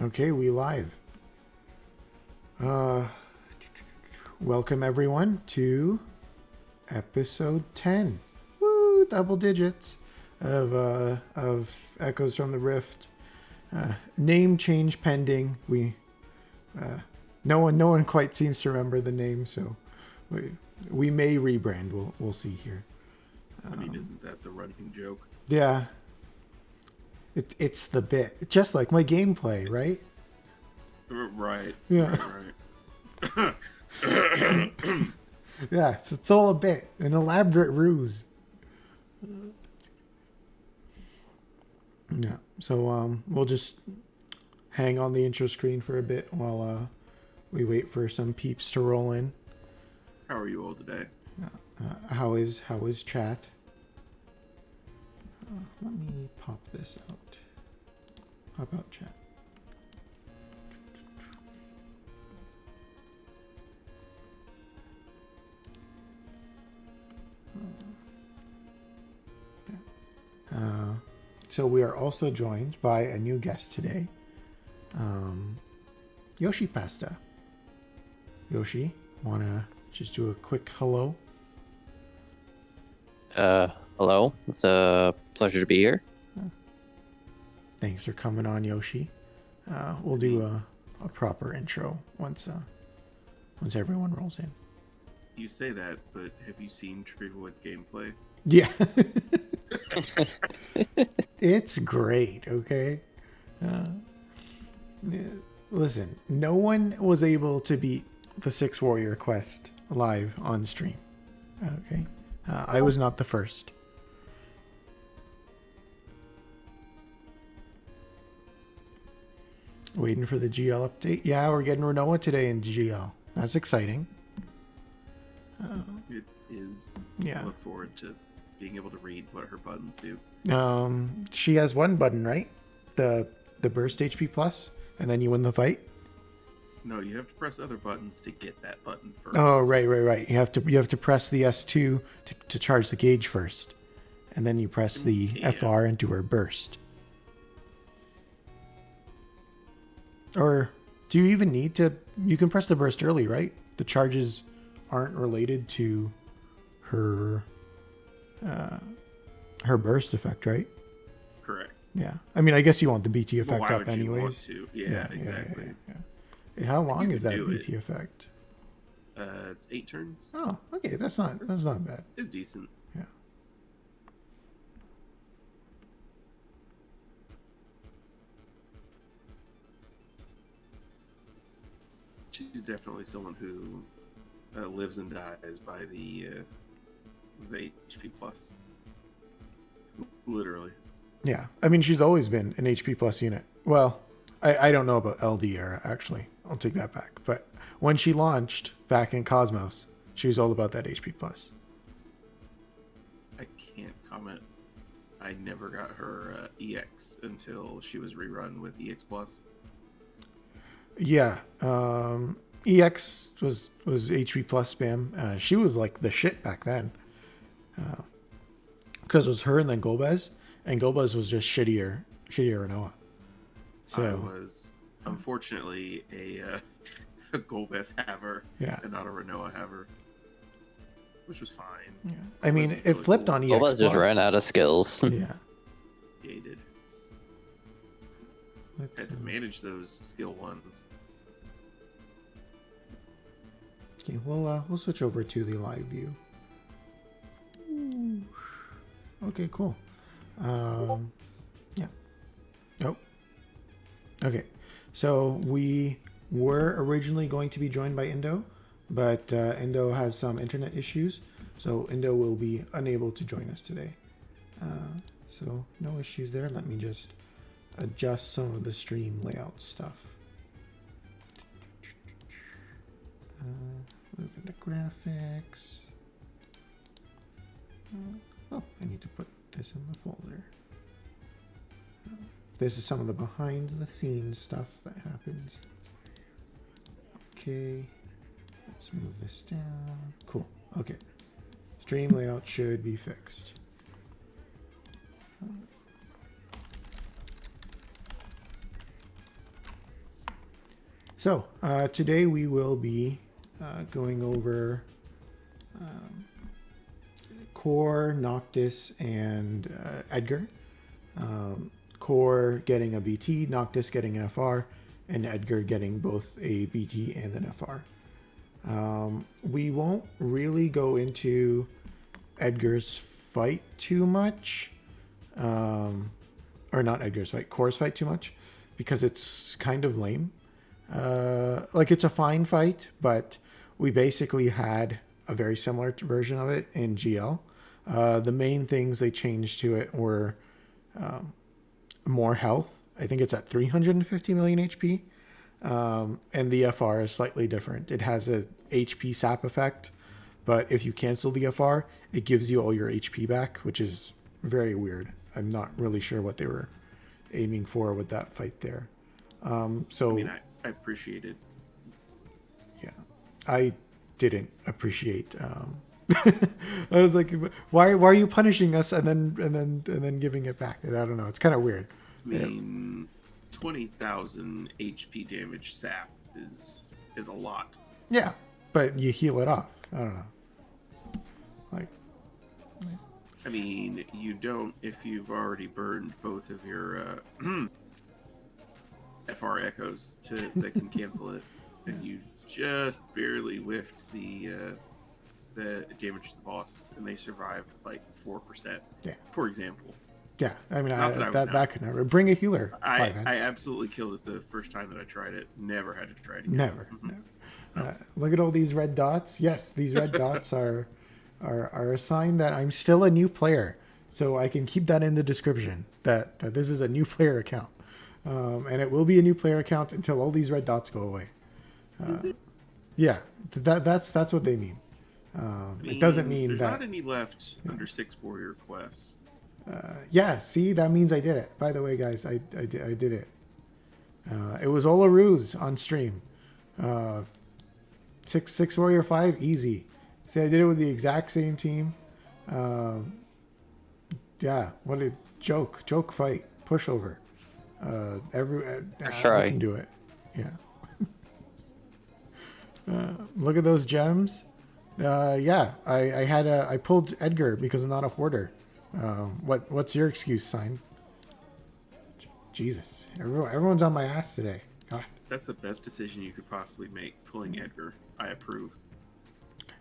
Okay, we live. Welcome everyone to episode 10. Woo, double digits of Echoes from the Rift. Name change pending. No one quite seems to remember the name, so we may rebrand. We'll see here. I mean, isn't that the running joke? Yeah. It's the bit, just like my gameplay, right? Right. Yeah. Right. Yeah, it's all a bit, an elaborate ruse. Yeah. So we'll just hang on the intro screen for a bit while we wait for some peeps to roll in. How are you all today? How is chat? Let me pop this out. Pop out chat. So we are also joined by a new guest today, Yoshi Pasta. Yoshi, wanna just do a quick hello? Hello. It's a pleasure to be here. Thanks for coming on, Yoshi. We'll do a proper intro once everyone rolls in. You say that, but have you seen TreeVoid's gameplay? Yeah. It's great, okay? Listen, no one was able to beat the 6 Warrior quest live on stream. Okay? I was not the first. Waiting for the GL update. Yeah, we're getting Renoa today in GL. That's exciting. It is. Yeah. I look forward to being able to read what her buttons do. She has one button, right? The burst HP plus, and then you win the fight. No, you have to press other buttons to get that button first. Oh, right. You have to press the S2 to charge the gauge first, and then you press the FR into her burst. Or do you even need to? You can press the burst early, right? The charges aren't related to her burst effect, right? Correct. Yeah. I mean, I guess you want the BT effect Why up would you anyways. want to? Yeah, exactly. Yeah. How long You is can that do BT it. effect? It's 8 turns. Oh, okay. That's not bad. It's decent. Yeah. She's definitely someone who lives and dies by the HP plus. Literally. Yeah. I mean, she's always been an HP plus unit. Well, I don't know about LD era, actually. I'll take that back. But when she launched back in Cosmos, she was all about that HP plus. I can't comment. I never got her EX until she was rerun with EX plus. Yeah. EX was HP plus spam. She was like the shit back then. Because it was her and then Golbez. And Golbez was just shittier Renoa. So I was unfortunately a Golbez haver, yeah, and not a Renoa haver, which was fine. Yeah. I mean, it really flipped cool. on EX. Olva's just ran out of skills. Yeah. Yeah, he did. Had to manage those skill ones. Okay, we'll switch over to the live view. Ooh. Okay, cool. Yeah. Oh. Okay. So we were originally going to be joined by Indo, but Indo has some internet issues, so Indo will be unable to join us today. So no issues there. Let me just adjust some of the stream layout stuff. Moving the graphics. Oh, I need to put this in the folder. This is some of the behind the scenes stuff that happens. Okay, let's move this down. Cool. Okay, stream layout should be fixed. So today we will be going over Core, Noctis, and Edgar. Core getting a BT, Noctis getting an FR, and Edgar getting both a BT and an FR. We won't really go into Edgar's fight too much. Or not Edgar's fight, Core's fight too much, because it's kind of lame. Like, it's a fine fight, but we basically had a very similar version of it in GL. The main things they changed to it were more health. I think it's at 350 million HP. And the FR is slightly different. It has a HP sap effect, but if you cancel the FR, it gives you all your HP back, which is very weird. I'm not really sure what they were aiming for with that fight there. So I mean, I appreciate it. Yeah, I didn't appreciate. I was like, why are you punishing us and then giving it back? I don't know. It's kind of weird. I mean, 20,000 HP damage sap is a lot. Yeah, but you heal it off. I don't know. Like, I mean, you don't if you've already burned both of your FR echoes that can cancel it, and you just barely whiffed the damage to the boss, and they survived like 4%. Yeah. For example. Yeah, I mean, Not that could never bring a healer. I absolutely killed it the first time that I tried it. Never had to try it again. Never. Mm-hmm. Never. Look at all these red dots. Yes, these red dots are a sign that I'm still a new player. So I can keep that in the description that this is a new player account, and it will be a new player account until all these red dots go away. Yeah, that's what they mean. It doesn't mean there's that not any left under 6 warrior quests. Yeah, see, that means I did it. By the way, guys, I did it. It was all a ruse on stream. 6 warrior 5 easy. See, I did it with the exact same team. Yeah, what a joke fight, pushover. I can do it. Yeah. Look at those gems. Yeah, I pulled Edgar because I'm not a hoarder. What's your excuse, Sign? Jesus, everyone's on my ass today. God. That's the best decision you could possibly make, pulling Edgar. I approve.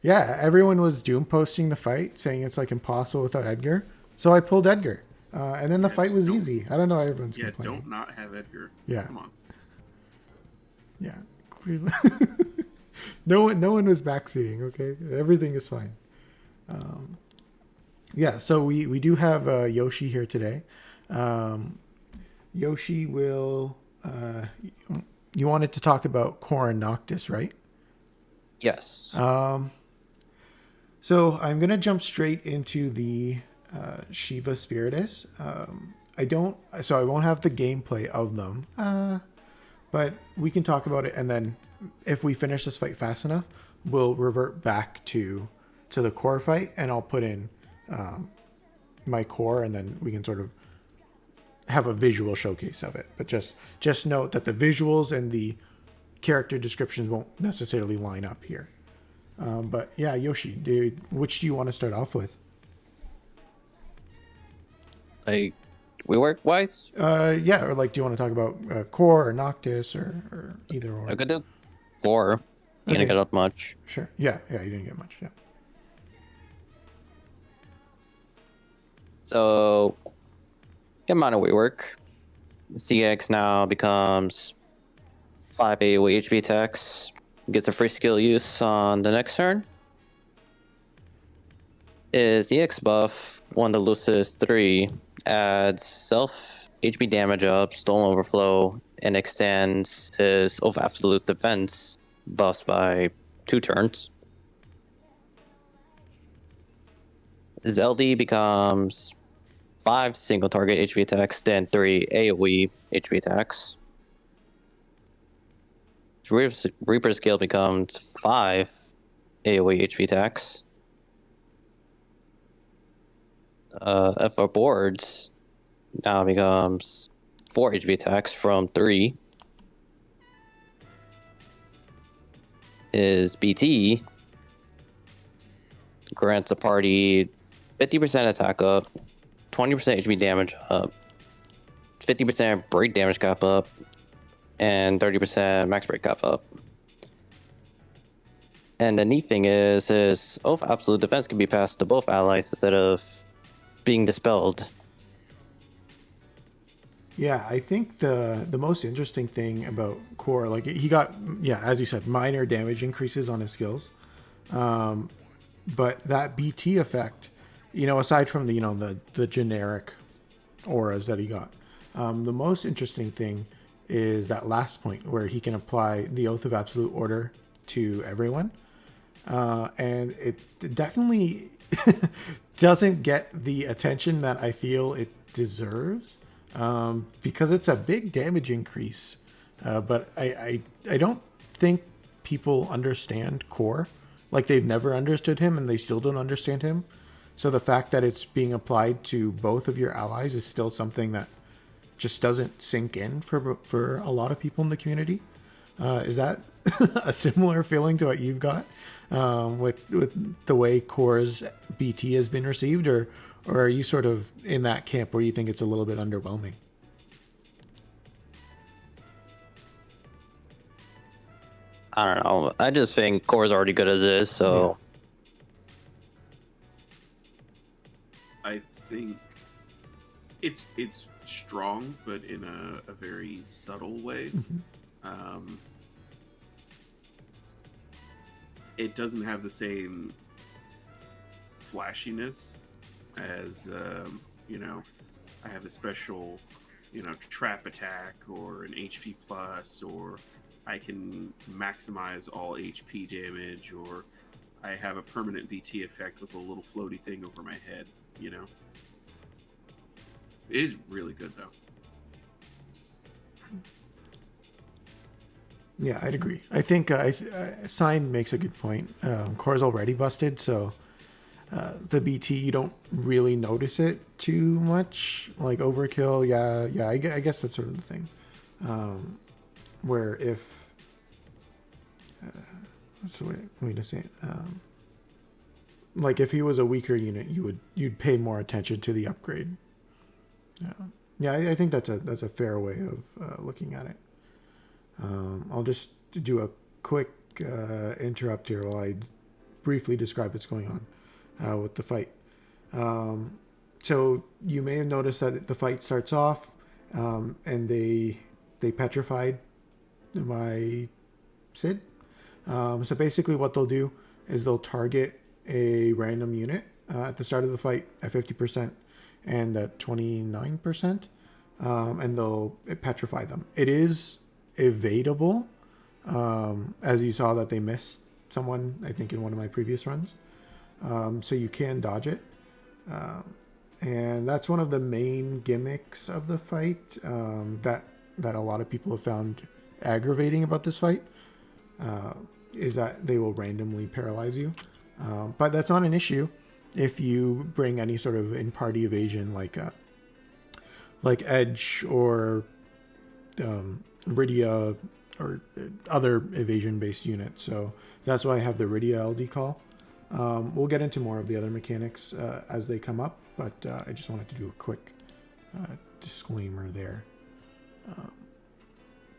Yeah, everyone was doom posting the fight, saying it's like impossible without Edgar. So I pulled Edgar, and then the fight was easy. I don't know why everyone's complaining. Don't not have Edgar. Yeah, come on. Yeah, clearly. No one was backseating. Okay, everything is fine. Yeah, so we do have Yoshi here today. Yoshi will. You wanted to talk about Core and Noctis, right? Yes. So I'm gonna jump straight into the Shiva Spiritus. I won't have the gameplay of them, but we can talk about it, and then if we finish this fight fast enough, we'll revert back to the Core fight, and I'll put in my Core, and then we can sort of have a visual showcase of it. But just note that the visuals and the character descriptions won't necessarily line up here. But yeah, Yoshi, dude, which do you want to start off with? We work wise? Yeah, or like, do you want to talk about Core or Noctis or either or? I could do 4. You didn't get up much. Sure. Yeah, you didn't get much. Yeah. So, amount of rework. CX now becomes 5 AoE HP attacks. Gets a free skill use on the next turn. His EX buff, 1 to Lucis 3, adds self HP damage up, Stolen Overflow, and extends his of absolute defense buffs by 2 turns. His LD becomes 5 single target HP attacks, then 3 AoE HP attacks. Reaper skill becomes 5 AoE HP attacks. For boards now becomes 4 HP attacks from 3. his BT grants a party 50% attack up, 20% HP damage up, 50% break damage cap up, and 30% max break cap up. And the neat thing is, his Oath Absolute Defense can be passed to both allies instead of being dispelled. Yeah, I think the most interesting thing about Core, like he got, yeah, as you said, minor damage increases on his skills, but that BT effect, aside from the generic auras that he got, the most interesting thing is that last point where he can apply the Oath of Absolute Order to everyone, and it definitely doesn't get the attention that I feel it deserves. Because it's a big damage increase, but I don't think people understand Core. Like, they've never understood him, and they still don't understand him. So the fact that it's being applied to both of your allies is still something that just doesn't sink in for a lot of people in the community. Is that a similar feeling to what you've got with the way Core's BT has been received, or are you sort of in that camp where you think it's a little bit underwhelming? I don't know. I just think Core's already good as is, so... I think it's strong, but in a very subtle way. It doesn't have the same flashiness as I have a special trap attack or an HP plus, or I can maximize all HP damage, or I have a permanent BT effect with a little floaty thing over my head. It is really good though. Yeah, I'd agree. I think Sign makes a good point. Core's already busted, so the BT, you don't really notice it too much. Like overkill, yeah. I guess that's sort of the thing. Where if what's the way to say it? Like if he was a weaker unit, you'd pay more attention to the upgrade. Yeah, I think that's a fair way of looking at it. I'll just do a quick interrupt here while I briefly describe what's going on with the fight. So you may have noticed that the fight starts off and they petrified my Sid. So basically what they'll do is they'll target a random unit at the start of the fight at 50% and at 29%, and they'll petrify them. It is evadable, as you saw that they missed someone, I think, in one of my previous runs. So you can dodge it. And that's one of the main gimmicks of the fight that a lot of people have found aggravating about this fight, is that they will randomly paralyze you. But that's not an issue if you bring any sort of in-party evasion like Edge or Rydia or other evasion-based units. So that's why I have the Rydia LD call. We'll get into more of the other mechanics as they come up, but I just wanted to do a quick disclaimer there.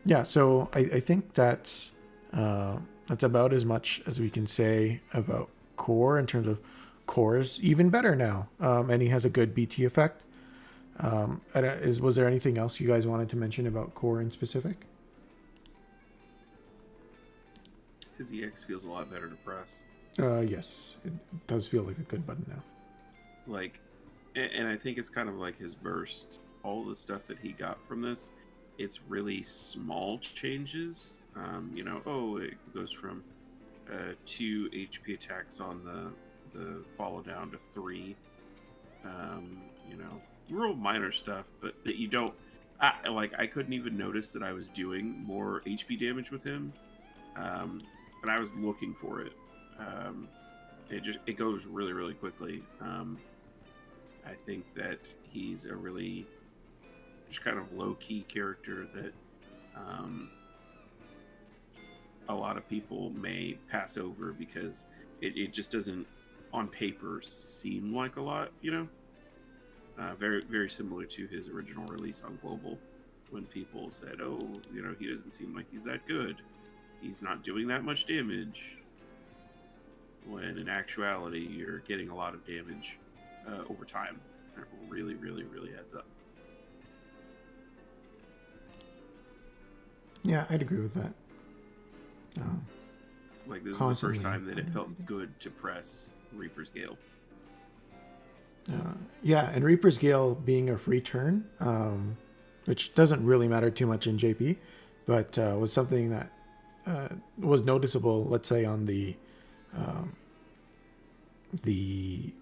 Yeah, so I think that's about as much as we can say about Core in terms of Core's even better now, and he has a good BT effect. Was there anything else you guys wanted to mention about Core in specific? His EX feels a lot better to press. Yes, it does feel like a good button now. Like, and I think it's kind of like his burst. All the stuff that he got from this, it's really small changes. It goes from 2 HP attacks on the follow down to 3. Real minor stuff, but that you don't. I couldn't even notice that I was doing more HP damage with him, but I was looking for it. It goes really, really quickly. I think that he's a really just kind of low-key character that a lot of people may pass over because it just doesn't, on paper, seem like a lot, you know? Very, very similar to his original release on Global, when people said, oh, you know, he doesn't seem like he's that good. He's not doing that much damage. When in actuality, you're getting a lot of damage over time. That really, really, really adds up. Yeah, I'd agree with that. Like, this is the first time that it felt good to press Reaper's Gale. Yeah, and Reaper's Gale being a free turn, which doesn't really matter too much in JP, but was something that was noticeable, let's say, on the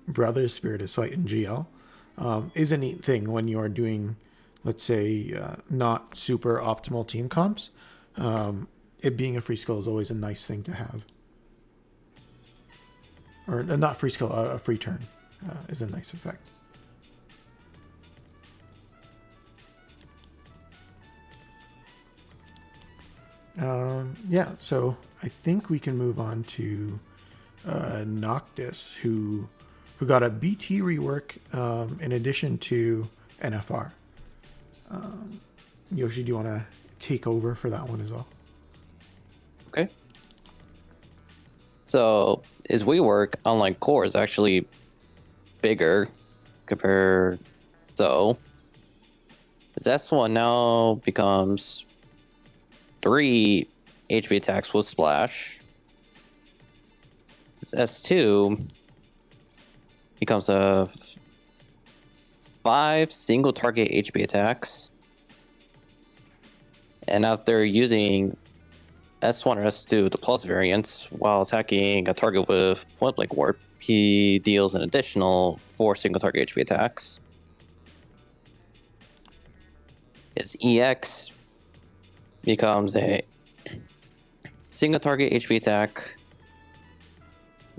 Brothers Spiritus fight in GL. Is a neat thing when you're doing, let's say, not super optimal team comps. It being a free skill is always a nice thing to have. Or not free skill, a free turn is a nice effect. Yeah, so I think we can move on to Noctis, who got a BT rework in addition to NFR. Yoshi, do you want to take over for that one as well? Okay. So his rework, unlike core, is actually bigger compared. So his S1 now becomes 3 HP attacks with splash. His S2 becomes a 5 single target HP attacks. And after using S1 or S2, the plus variants, while attacking a target with point blank warp, he deals an additional 4 single target HP attacks. His EX becomes a single target HP attack,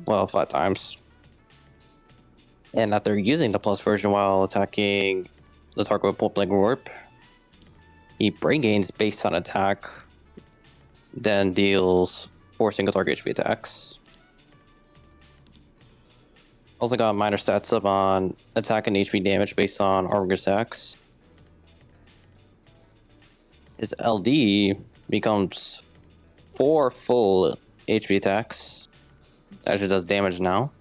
well, 5 times. And after using the plus version while attacking the target with point blank warp, he brain gains based on attack, then deals 4 single target HP attacks. Also got minor stats up on attack and HP damage based on armor attacks. His LD becomes 4 full HP attacks. Actually does damage now.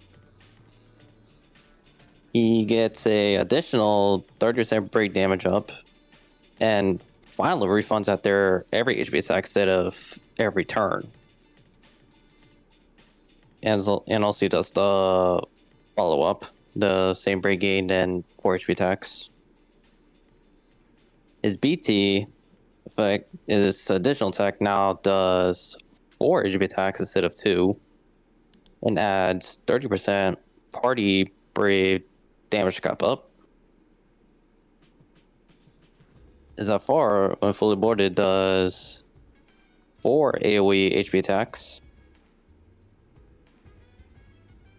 He gets a additional 30% break damage up, and finally refunds after every HP attack instead of every turn. And also does the follow up, the same break gain and 4 HP attacks. His BT effect is additional attack now does 4 HP attacks instead of 2, and adds 30% party brave damage cap up. Is that far when fully boarded does 4 AoE HP attacks.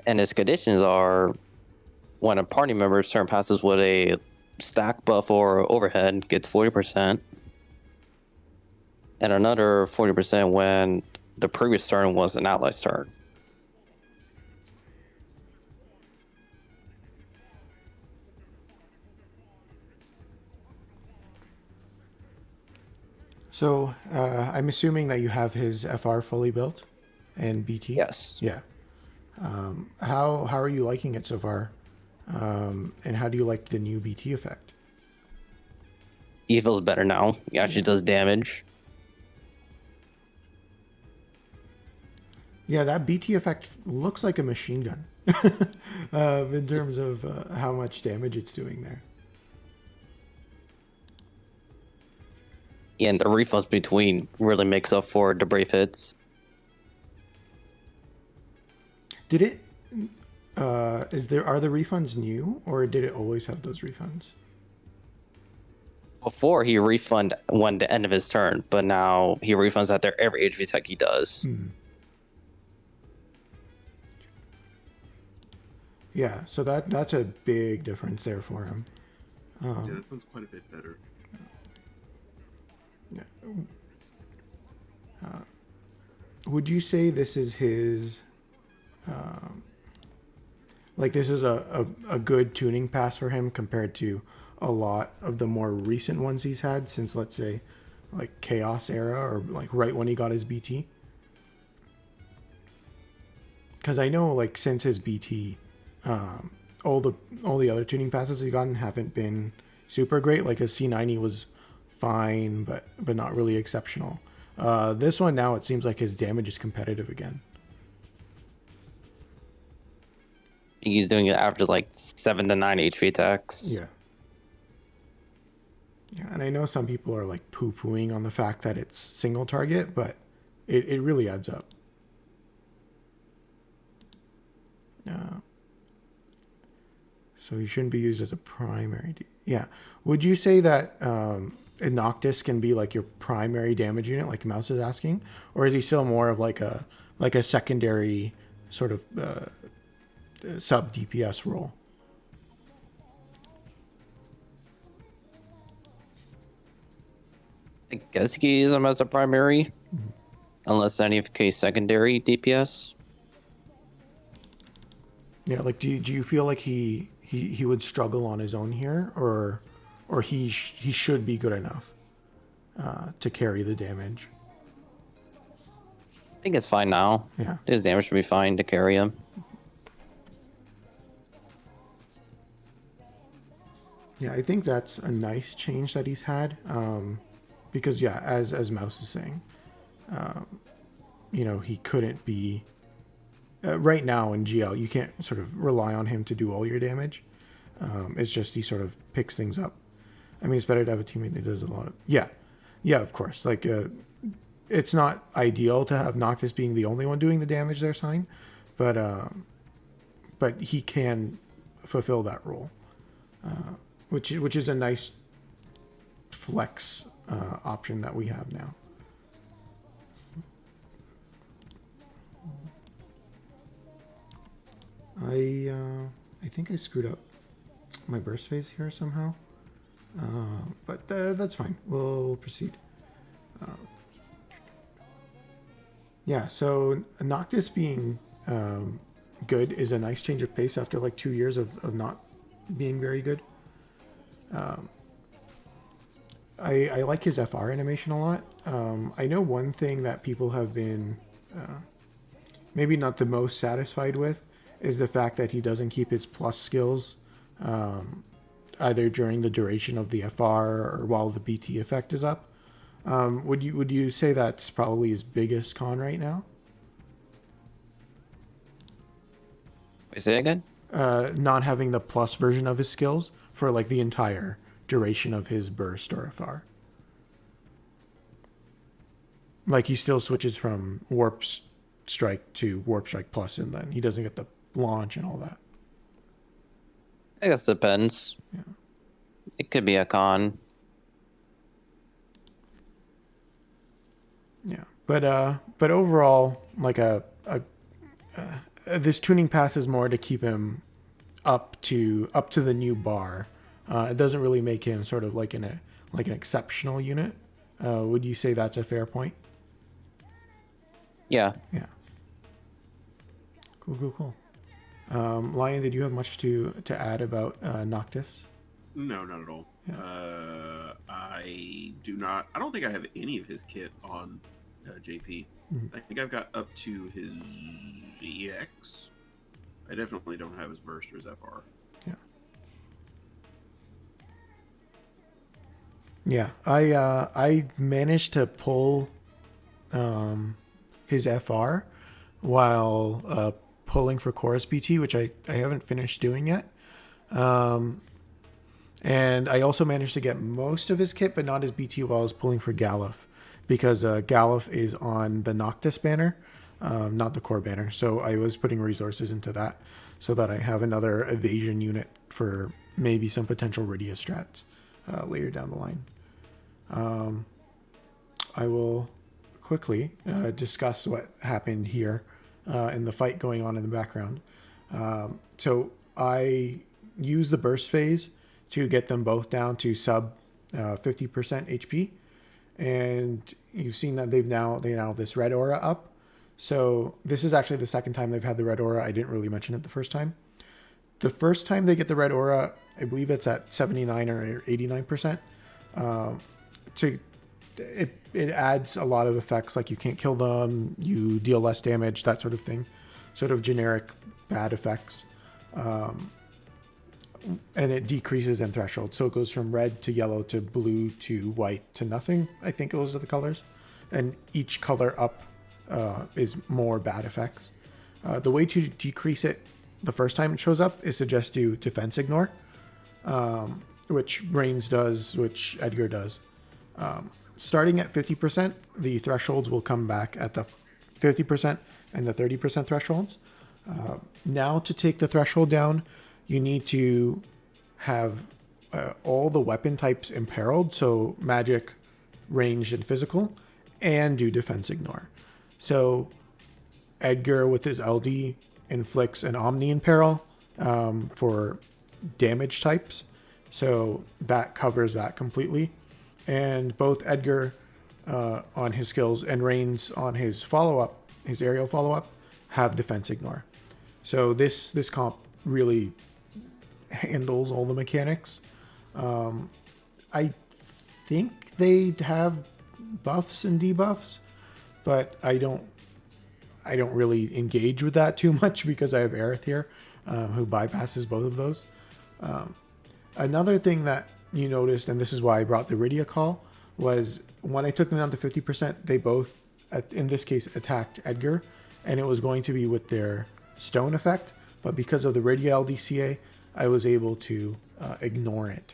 And his conditions are when a party member's turn passes with a stack buff or overhead gets 40%. And another 40% when the previous turn was an ally's turn. So I'm assuming that you have his FR fully built and BT? Yes. Yeah. How are you liking it so far? And how do you like the new BT effect? He feels better now. He actually does damage. Yeah, that BT effect looks like a machine gun in terms of how much damage it's doing there. And the refunds between really makes up for the brave hits. Did it? Are the refunds new, or did it always have those refunds? Before he refund when the end of his turn, but now he refunds after every HV attack he does. Yeah, so that's a big difference there for him. Yeah, that sounds quite a bit better. would you say this is his, like this is a good tuning pass for him compared to a lot of the more recent ones he's had since, let's say, like Chaos era or like right when he got his BT? Because I know like since his BT, all the other tuning passes he's gotten haven't been super great. Like his C90 was fine, but not really exceptional. This one now it seems like his damage is competitive again. He's doing it after like 7 to 9 HP attacks. Yeah. Yeah, and I know some people are like poo-pooing on the fact that it's single target, but it really adds up. So he shouldn't be used as a primary. Yeah. Would you say that Noctis can be like your primary damage unit, like Mouse is asking, or is he still more of like a secondary sort of sub DPS role? I guess you can use him as a primary, unless any of case secondary DPS. Yeah, like do you feel like he would struggle on his own here, or he should be good enough to carry the damage? I think it's fine now. Yeah. His damage should be fine to carry him. Yeah, I think that's a nice change that he's had. Because yeah, as Mouse is saying, he couldn't be right now in GL. You can't sort of rely on him to do all your damage. It's just he sort of picks things up. I mean, it's better to have a teammate that does a lot of yeah, of course. Like it's not ideal to have Noctis being the only one doing the damage there, sign, but he can fulfill that role, which is a nice flex option that we have now. I think I screwed up my burst phase here somehow, but that's fine. We'll proceed. Yeah, so Noctis being good is a nice change of pace after like 2 years of not being very good. I like his FR animation a lot. I know one thing that people have been maybe not the most satisfied with is the fact that he doesn't keep his plus skills either during the duration of the FR or while the BT effect is up. Would you say that's probably his biggest con right now? Wait, say it again? Not having the plus version of his skills for like the entire duration of his burst or FR. Like he still switches from Warp Strike to Warp Strike Plus, and then he doesn't get the launch and all that. I guess it depends. Yeah. It could be a con. Yeah, but overall, like this tuning pass is more to keep him up to the new bar. It doesn't really make him sort of like an exceptional unit. Would you say that's a fair point? Yeah. Yeah. Cool. Lion, did you have much to add about Noctis? No, not at all. Yeah. I do not. I don't think I have any of his kit on JP. Mm-hmm. I think I've got up to his EX. I definitely don't have his burst or his FR. Yeah, I managed to pull his FR while pulling for Chorus BT, which I haven't finished doing yet. And I also managed to get most of his kit, but not his BT while I was pulling for Galuf, because Galuf is on the Noctis banner, not the core banner. So I was putting resources into that so that I have another evasion unit for maybe some potential Rydia strats later down the line. I will quickly discuss what happened here in the fight going on in the background. So I used the burst phase to get them both down to sub 50% HP, and you've seen that they now have this red aura up. So this is actually the second time they've had the red aura. I didn't really mention it the first time. The first time they get the red aura, I believe it's at 79 or 89%. It adds a lot of effects, like you can't kill them, you deal less damage, that sort of thing. Sort of generic bad effects. And it decreases in threshold. So it goes from red to yellow to blue to white to nothing. I think those are the colors. And each color up is more bad effects. The way to decrease it the first time it shows up is to just do defense ignore, which Reigns does, which Edgar does. Starting at 50%, the thresholds will come back at the 50% and the 30% thresholds. Now to take the threshold down, you need to have all the weapon types imperiled, so magic, ranged, and physical, and do defense ignore. So Edgar with his LD inflicts an Omni Imperil for damage types, so that covers that completely. And both Edgar on his skills and Reigns on his follow-up, his aerial follow-up, have defense ignore. So this comp really handles all the mechanics. I think they have buffs and debuffs, but I don't really engage with that too much because I have Aerith here, who bypasses both of those. Another thing that you noticed, and this is why I brought the Rydia call, was when I took them down to 50%, they both, in this case, attacked Edgar, and it was going to be with their stone effect, but because of the Rydia LDCA, I was able to ignore it.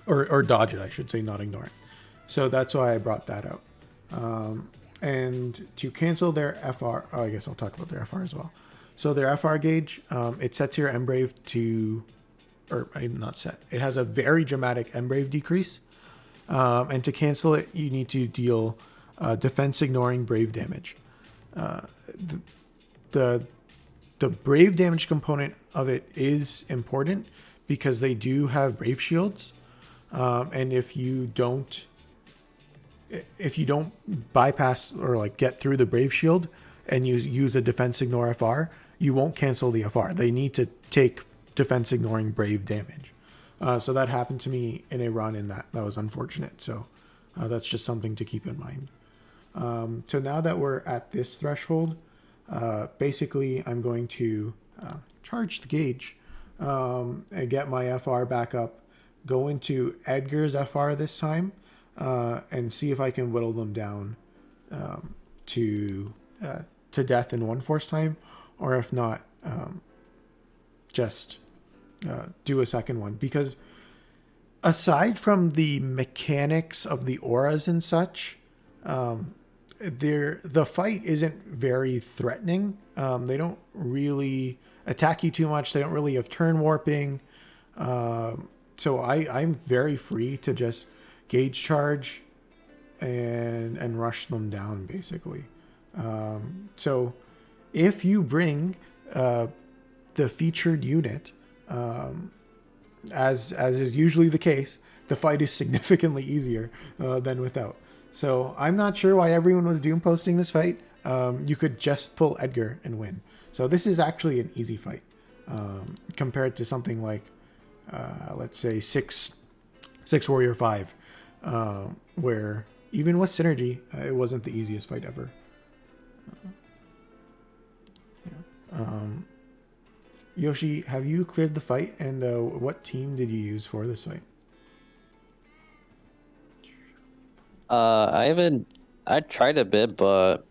Or dodge it, I should say, not ignore it. So that's why I brought that up. And to cancel their FR, I guess I'll talk about their FR as well. So their FR gauge, it sets your Embrave to, or not set, it has a very dramatic Embrave decrease. And to cancel it, you need to deal defense ignoring Brave damage. The Brave damage component of it is important because they do have Brave shields. And if you don't bypass or like get through the Brave shield and you use a defense ignore FR, you won't cancel the FR. They need to take defense ignoring Brave damage. So that happened to me in a run, and that was unfortunate. So that's just something to keep in mind. So now that we're at this threshold, basically I'm going to charge the gauge and get my FR back up, go into Edgar's FR this time, and see if I can whittle them down to death in one force time, or if not, just do a second one. Because aside from the mechanics of the auras and such, the fight isn't very threatening. They don't really attack you too much. They don't really have turn warping. So I'm very free to just gauge charge and rush them down, basically. So if you bring the featured unit, as is usually the case, the fight is significantly easier than without. So I'm not sure why everyone was doom posting this fight. You could just pull Edgar and win. So this is actually an easy fight compared to something like, let's say, 6 Warrior 5, where even with synergy, it wasn't the easiest fight ever. Yoshi, have you cleared the fight, and what team did you use for this fight? I tried a bit, but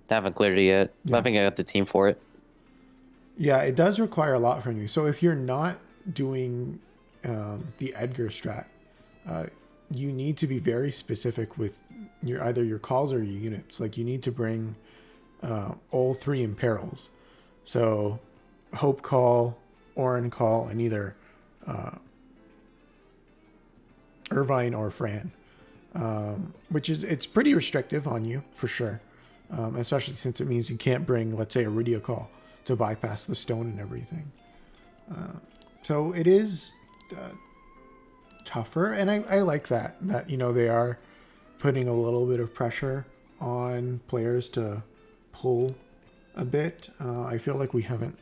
haven't cleared it yet. Yeah. I think I got the team for it. Yeah, it does require a lot from you. So if you're not doing the Edgar strat, you need to be very specific with either your calls or your units. Like, you need to bring all 3 imperils. So Hope Call, Orin Call, and either Irvine or Fran, which it's pretty restrictive on you for sure, especially since it means you can't bring, let's say, a Rydia Call to bypass the stone and everything. So it is tougher, and I like that they are putting a little bit of pressure on players to pull a bit. I feel like we haven't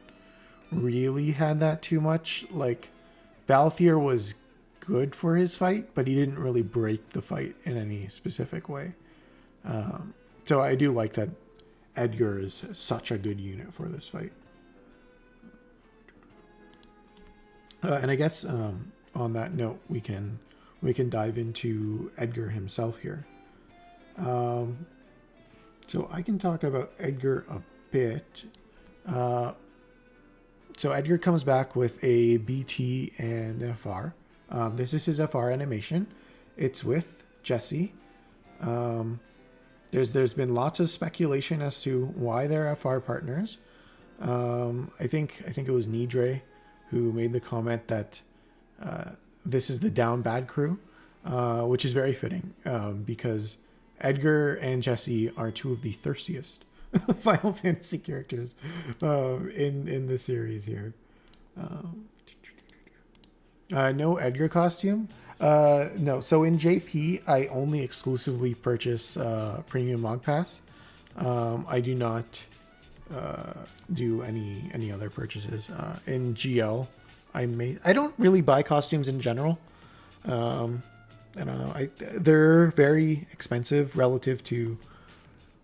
really had that too much. Like, Balthier was good for his fight, but he didn't really break the fight in any specific way. So I do like that Edgar is such a good unit for this fight. And I guess on that note, we can dive into Edgar himself here. So I can talk about Edgar a bit. So Edgar comes back with a BT and FR. This is his FR animation. It's with Jesse. There's been lots of speculation as to why they're FR partners. I think it was Nidre who made the comment that this is the down bad crew, which is very fitting because Edgar and Jesse are two of the thirstiest Final Fantasy characters in the series here. No Edgar costume. No. So in JP, I only exclusively purchase Premium Log Pass. I do not do any other purchases. In GL, I don't really buy costumes in general. I don't know. They're very expensive relative to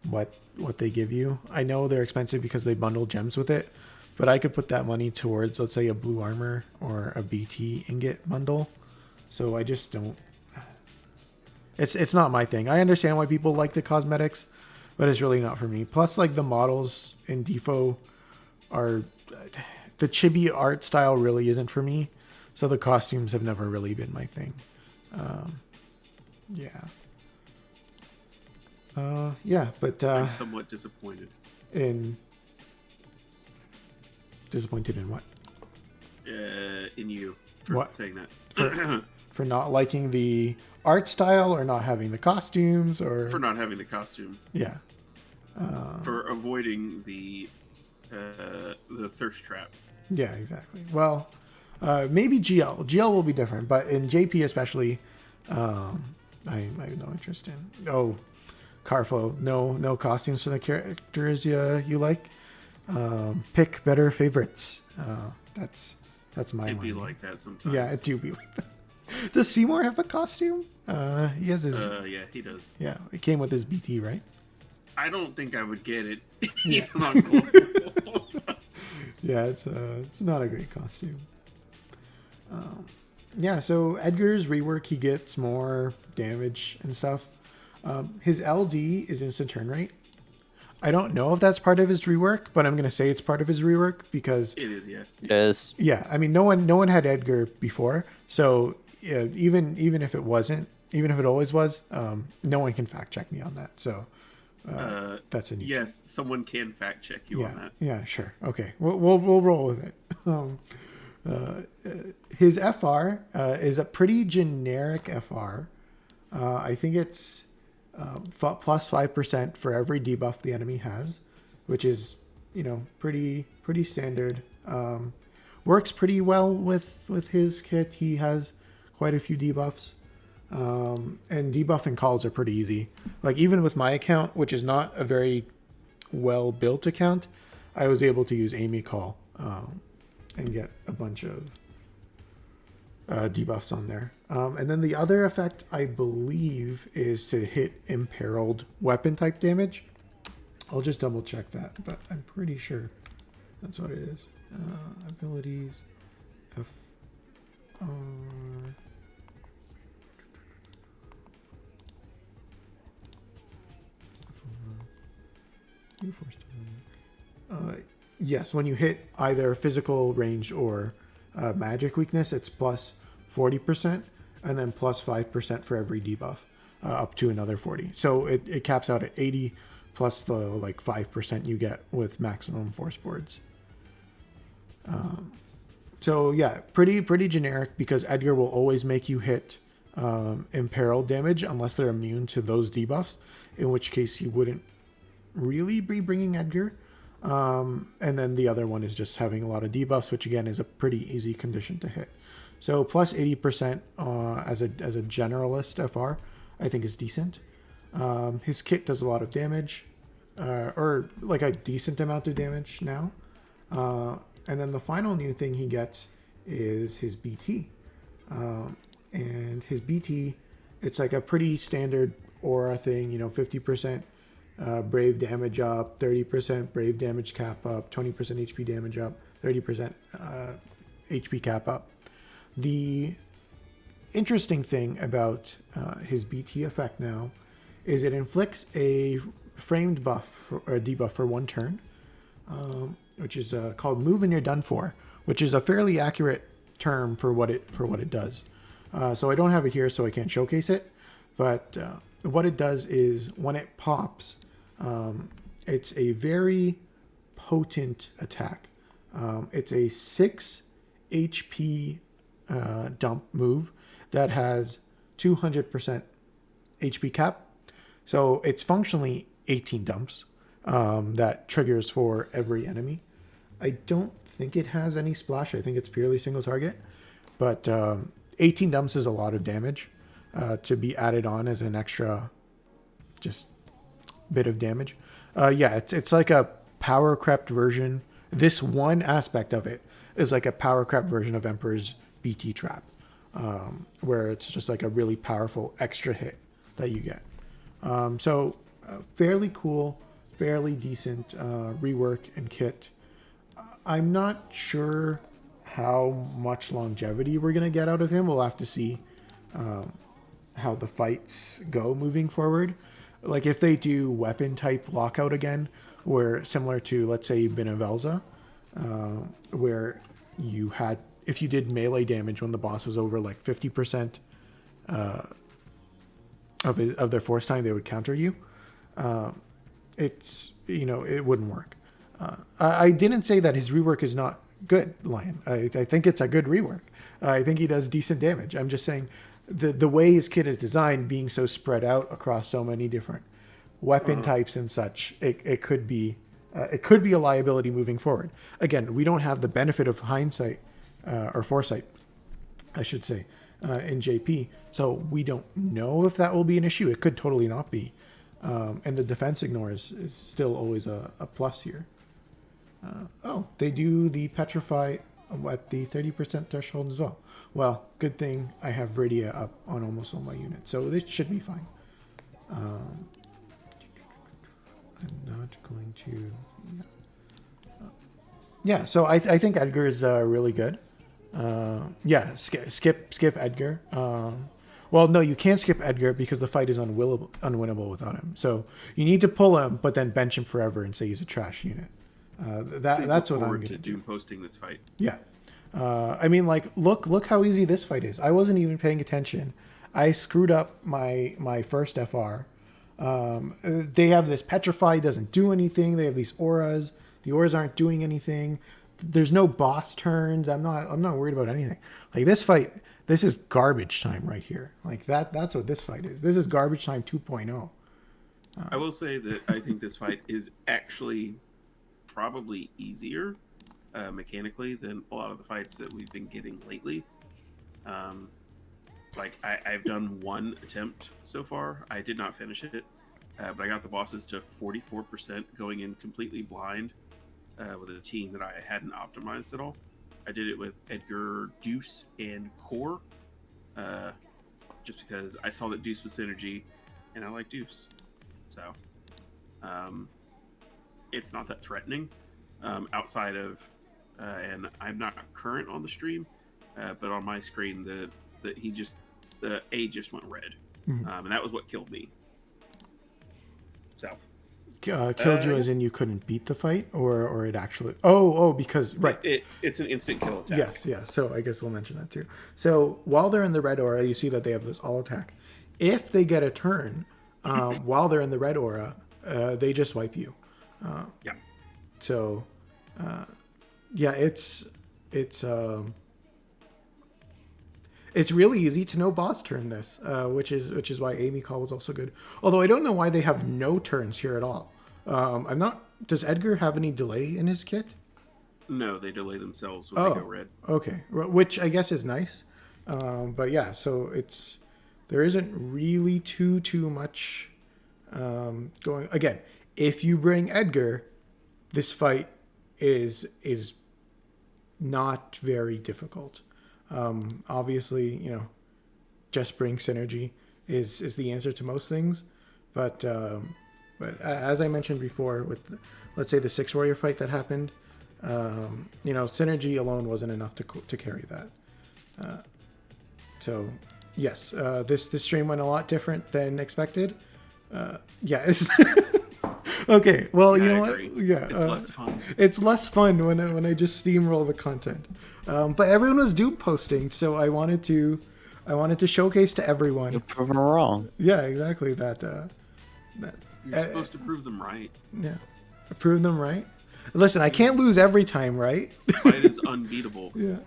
what they give you. I know they're expensive because they bundle gems with it, but I could put that money towards, let's say, a blue armor or a BT ingot bundle. So I just don't. It's not my thing. I understand why people like the cosmetics, but it's really not for me. Plus, like, the models in DFFOO are the chibi art style really isn't for me. So the costumes have never really been my thing. But I'm somewhat disappointed. Disappointed in what? In you for What? saying that. For not liking the art style or not having the costumes or For not having the costume. Yeah. For avoiding the thirst trap. Yeah, exactly. Well, maybe GL. GL will be different, but in JP especially, I have no interest in. Oh, Carfo, no costumes for the characters you like. Pick better favorites. That's my It'd be line. like that sometimes. Yeah, it do be like that. Does Seymour have a costume? He has his. Yeah, he does. Yeah, it came with his BT, right? I don't think I would get it Yeah. even on global. Yeah, it's not a great costume. Yeah, so Edgar's rework, he gets more damage and stuff. His LD is instant turn rate. I don't know if that's part of his rework, but I'm gonna say it's part of his rework because It is, yeah. It is. yeah, I mean no one had Edgar before, so yeah, even if it wasn't, even if it always was, no one can fact check me on that. So that's a new Yes, someone can fact check you on that. Yeah, sure. Okay. We'll roll with it. His FR is a pretty generic FR. I think it's plus 5% for every debuff the enemy has, which is, pretty standard. Works pretty well with his kit. He has quite a few debuffs. And debuffing calls are pretty easy. Like, even with my account, which is not a very well built account, I was able to use Amy Call and get a bunch of debuffs on there. And then the other effect, I believe, is to hit imperiled weapon type damage. I'll just double check that, but I'm pretty sure that's what it is. Abilities, FR. Yes, when you hit either physical range or magic weakness, it's plus 40% and then plus 5% for every debuff up to another 40. So it caps out at 80 plus the 5% you get with maximum force boards. So yeah, pretty generic because Edgar will always make you hit imperiled damage unless they're immune to those debuffs, in which case you wouldn't really be bringing Edgar. And then the other one is just having a lot of debuffs, which again is a pretty easy condition to hit. So plus 80% as a generalist FR, I think is decent. His kit does a lot of damage, or like a decent amount of damage now. And then the final new thing he gets is his BT. And his BT, it's like a pretty standard aura thing, 50% brave damage up, 30% brave damage cap up, 20% HP damage up, 30% HP cap up. The interesting thing about his BT effect now is it inflicts a framed buff or a debuff for 1 turn, which is called "Move and You're Done For," which is a fairly accurate term for what it does. So I don't have it here, so I can't showcase it. But what it does is when it pops, it's a very potent attack. It's a 6 HP dump move that has 200% HP cap. So it's functionally 18 dumps that triggers for every enemy. I don't think it has any splash. I think it's purely single target. But 18 dumps is a lot of damage to be added on as an extra just bit of damage. Yeah, it's like a power crept version. This one aspect of it is like a power crept version of Emperor's BT trap, where it's just like a really powerful extra hit that you get. So fairly cool, fairly decent rework and kit. I'm not sure how much longevity we're going to get out of him. We'll have to see how the fights go moving forward. Like if they do weapon type lockout again, where similar to, let's say, Benevelza, where you had, if you did melee damage when the boss was over like 50% of their force time, they would counter you. It's, it wouldn't work. I didn't say that his rework is not good, Lion. I think it's a good rework. I think he does decent damage. I'm just saying the way his kit is designed, being so spread out across so many different weapon types and such, it could be a liability moving forward. Again, we don't have the benefit of hindsight or foresight, I should say, in JP, so we don't know if that will be an issue. It could totally not be. And the defense ignore is still always a plus here. They do the petrify at the 30% threshold as well. Well, good thing I have Viridia up on almost all my units, so this should be fine. I'm not going to... Yeah, so I think Edgar is really good. Yeah, skip Edgar. Well, no, you can't skip Edgar because the fight is unwinnable without him. So you need to pull him, but then bench him forever and say he's a trash unit. That's what I'm going to do. Posting this fight. Yeah, I mean, like, look how easy this fight is. I wasn't even paying attention. I screwed up my first FR. They have this petrify, doesn't do anything. They have these auras. The auras aren't doing anything. There's no boss turns. I'm not worried about anything. Like this fight, this is garbage time right here. Like that's what this fight is. This is garbage time 2.0. I will say that I think this fight is actually probably easier mechanically than a lot of the fights that we've been getting lately. Like I've done one attempt so far. I did not finish it, but I got the bosses to 44% going in completely blind with a team that I hadn't optimized at all. I did it with Edgar, Deuce, and Core, just because I saw that Deuce was synergy, and I like Deuce. So it's not that threatening outside of, and I'm not current on the stream, but on my screen the A just went red, and that was what killed me. So killed you as in you couldn't beat the fight, or it actually because right, it's an instant kill attack. Yes. So I guess we'll mention that too. So while they're in the red aura, you see that they have this all attack. If they get a turn while they're in the red aura, they just wipe you. Yeah. So it's really easy to no boss turn this, which is why Amy Call was also good. Although I don't know why they have no turns here at all. I'm not. Does Edgar have any delay in his kit? No, they delay themselves when they go red. Okay, which I guess is nice. But yeah, so there isn't really too much Going again, if you bring Edgar, this fight is not very difficult. Obviously, just bring synergy is the answer to most things, but as I mentioned before, with let's say the 6 warrior fight that happened, synergy alone wasn't enough to carry that. So yes, this stream went a lot different than expected. It's okay. Well, you know what? Yeah, it's less fun. It's less fun when I just steamroll the content. But everyone was dupe posting, so I wanted to showcase to everyone. You're proven wrong. Yeah, exactly. That You're supposed to prove them right. Yeah, prove them right. Listen, I can't lose every time, right? The fight is unbeatable. Yeah.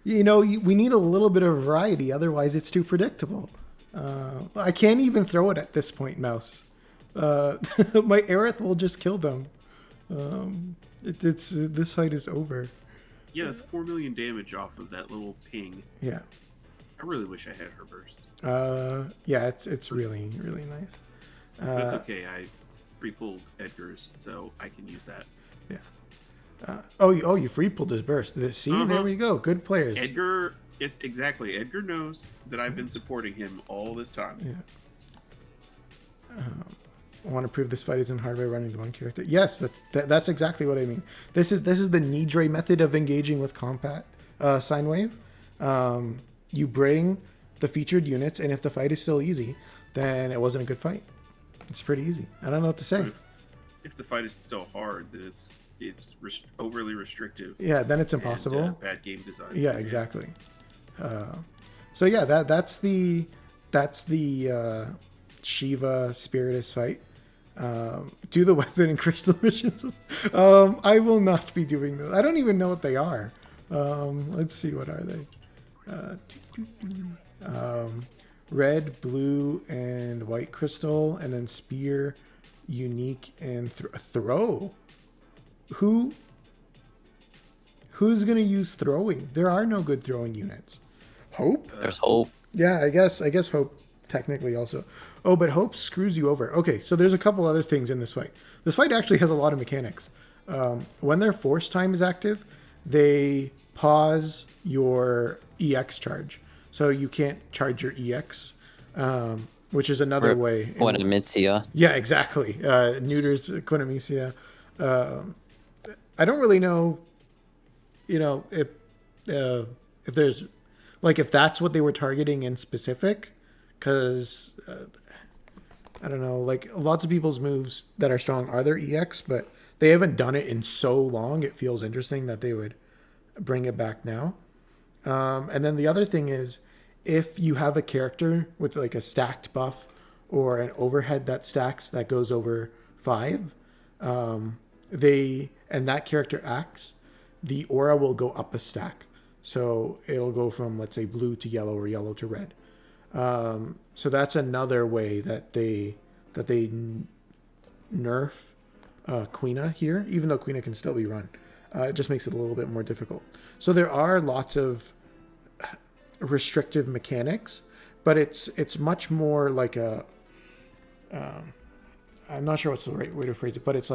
We need a little bit of variety, otherwise it's too predictable. I can't even throw it at this point, Mouse. My Aerith will just kill them. This fight is over. Yeah, it's 4 million damage off of that little ping. Yeah. I really wish I had her burst. Yeah, it's really, really nice. But it's okay. I pre-pulled Edgar's, so I can use that. Yeah. You free pulled his burst. See, there we go. Good players. Edgar, yes, exactly. Edgar knows that I've been supporting him all this time. Yeah. I want to prove this fight isn't hard by running the one character. Yes, that's exactly what I mean. This is the Nidre method of engaging with combat sine wave. You bring the featured units, and if the fight is still easy, then it wasn't a good fight. It's pretty easy. I don't know what to say. If the fight is still hard, then it's overly restrictive. Yeah, then it's impossible. And, bad game design. Yeah, exactly. So yeah, that's the Shiva Spiritus fight. Do the weapon and crystal missions. I will not be doing those. I don't even know what they are. Let's see, what are they? Red, blue, and white crystal, and then spear, unique, and throw. Who's gonna use throwing? There are no good throwing units. Hope? There's Hope. Yeah, I guess Hope technically also. Oh, but Hope screws you over. Okay, so there's a couple other things in this fight. This fight actually has a lot of mechanics. When their force time is active, they pause your EX charge. So you can't charge your EX, which is another way. Quinamicia. Yeah, exactly. Neuters Quinamicia. I don't really know, if there's, if that's what they were targeting in specific, because I don't know, lots of people's moves that are strong are their EX, but they haven't done it in so long. It feels interesting that they would bring it back now. And then the other thing is, if you have a character with a stacked buff or an overhead that stacks that goes over 5, and that character acts, the aura will go up a stack. So it'll go from, let's say, blue to yellow or yellow to red. So that's another way that they nerf Quina here, even though Quina can still be run. It just makes it a little bit more difficult. So there are lots of restrictive mechanics, but it's much more like a I'm not sure what's the right way to phrase it, but it's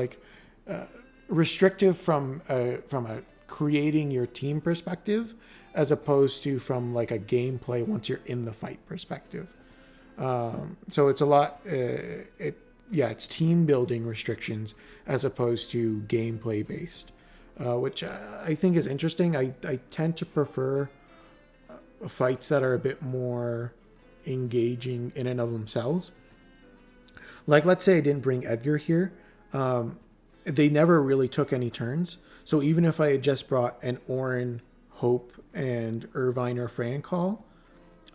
restrictive from a creating your team perspective, as opposed to from a gameplay once you're in the fight perspective. So it's a lot. It's team building restrictions as opposed to gameplay based, which I think is interesting. I tend to prefer fights that are a bit more engaging in and of themselves. Let's say I didn't bring Edgar here. They never really took any turns. So even if I had just brought an Orin, Hope, and Irvine or Francall,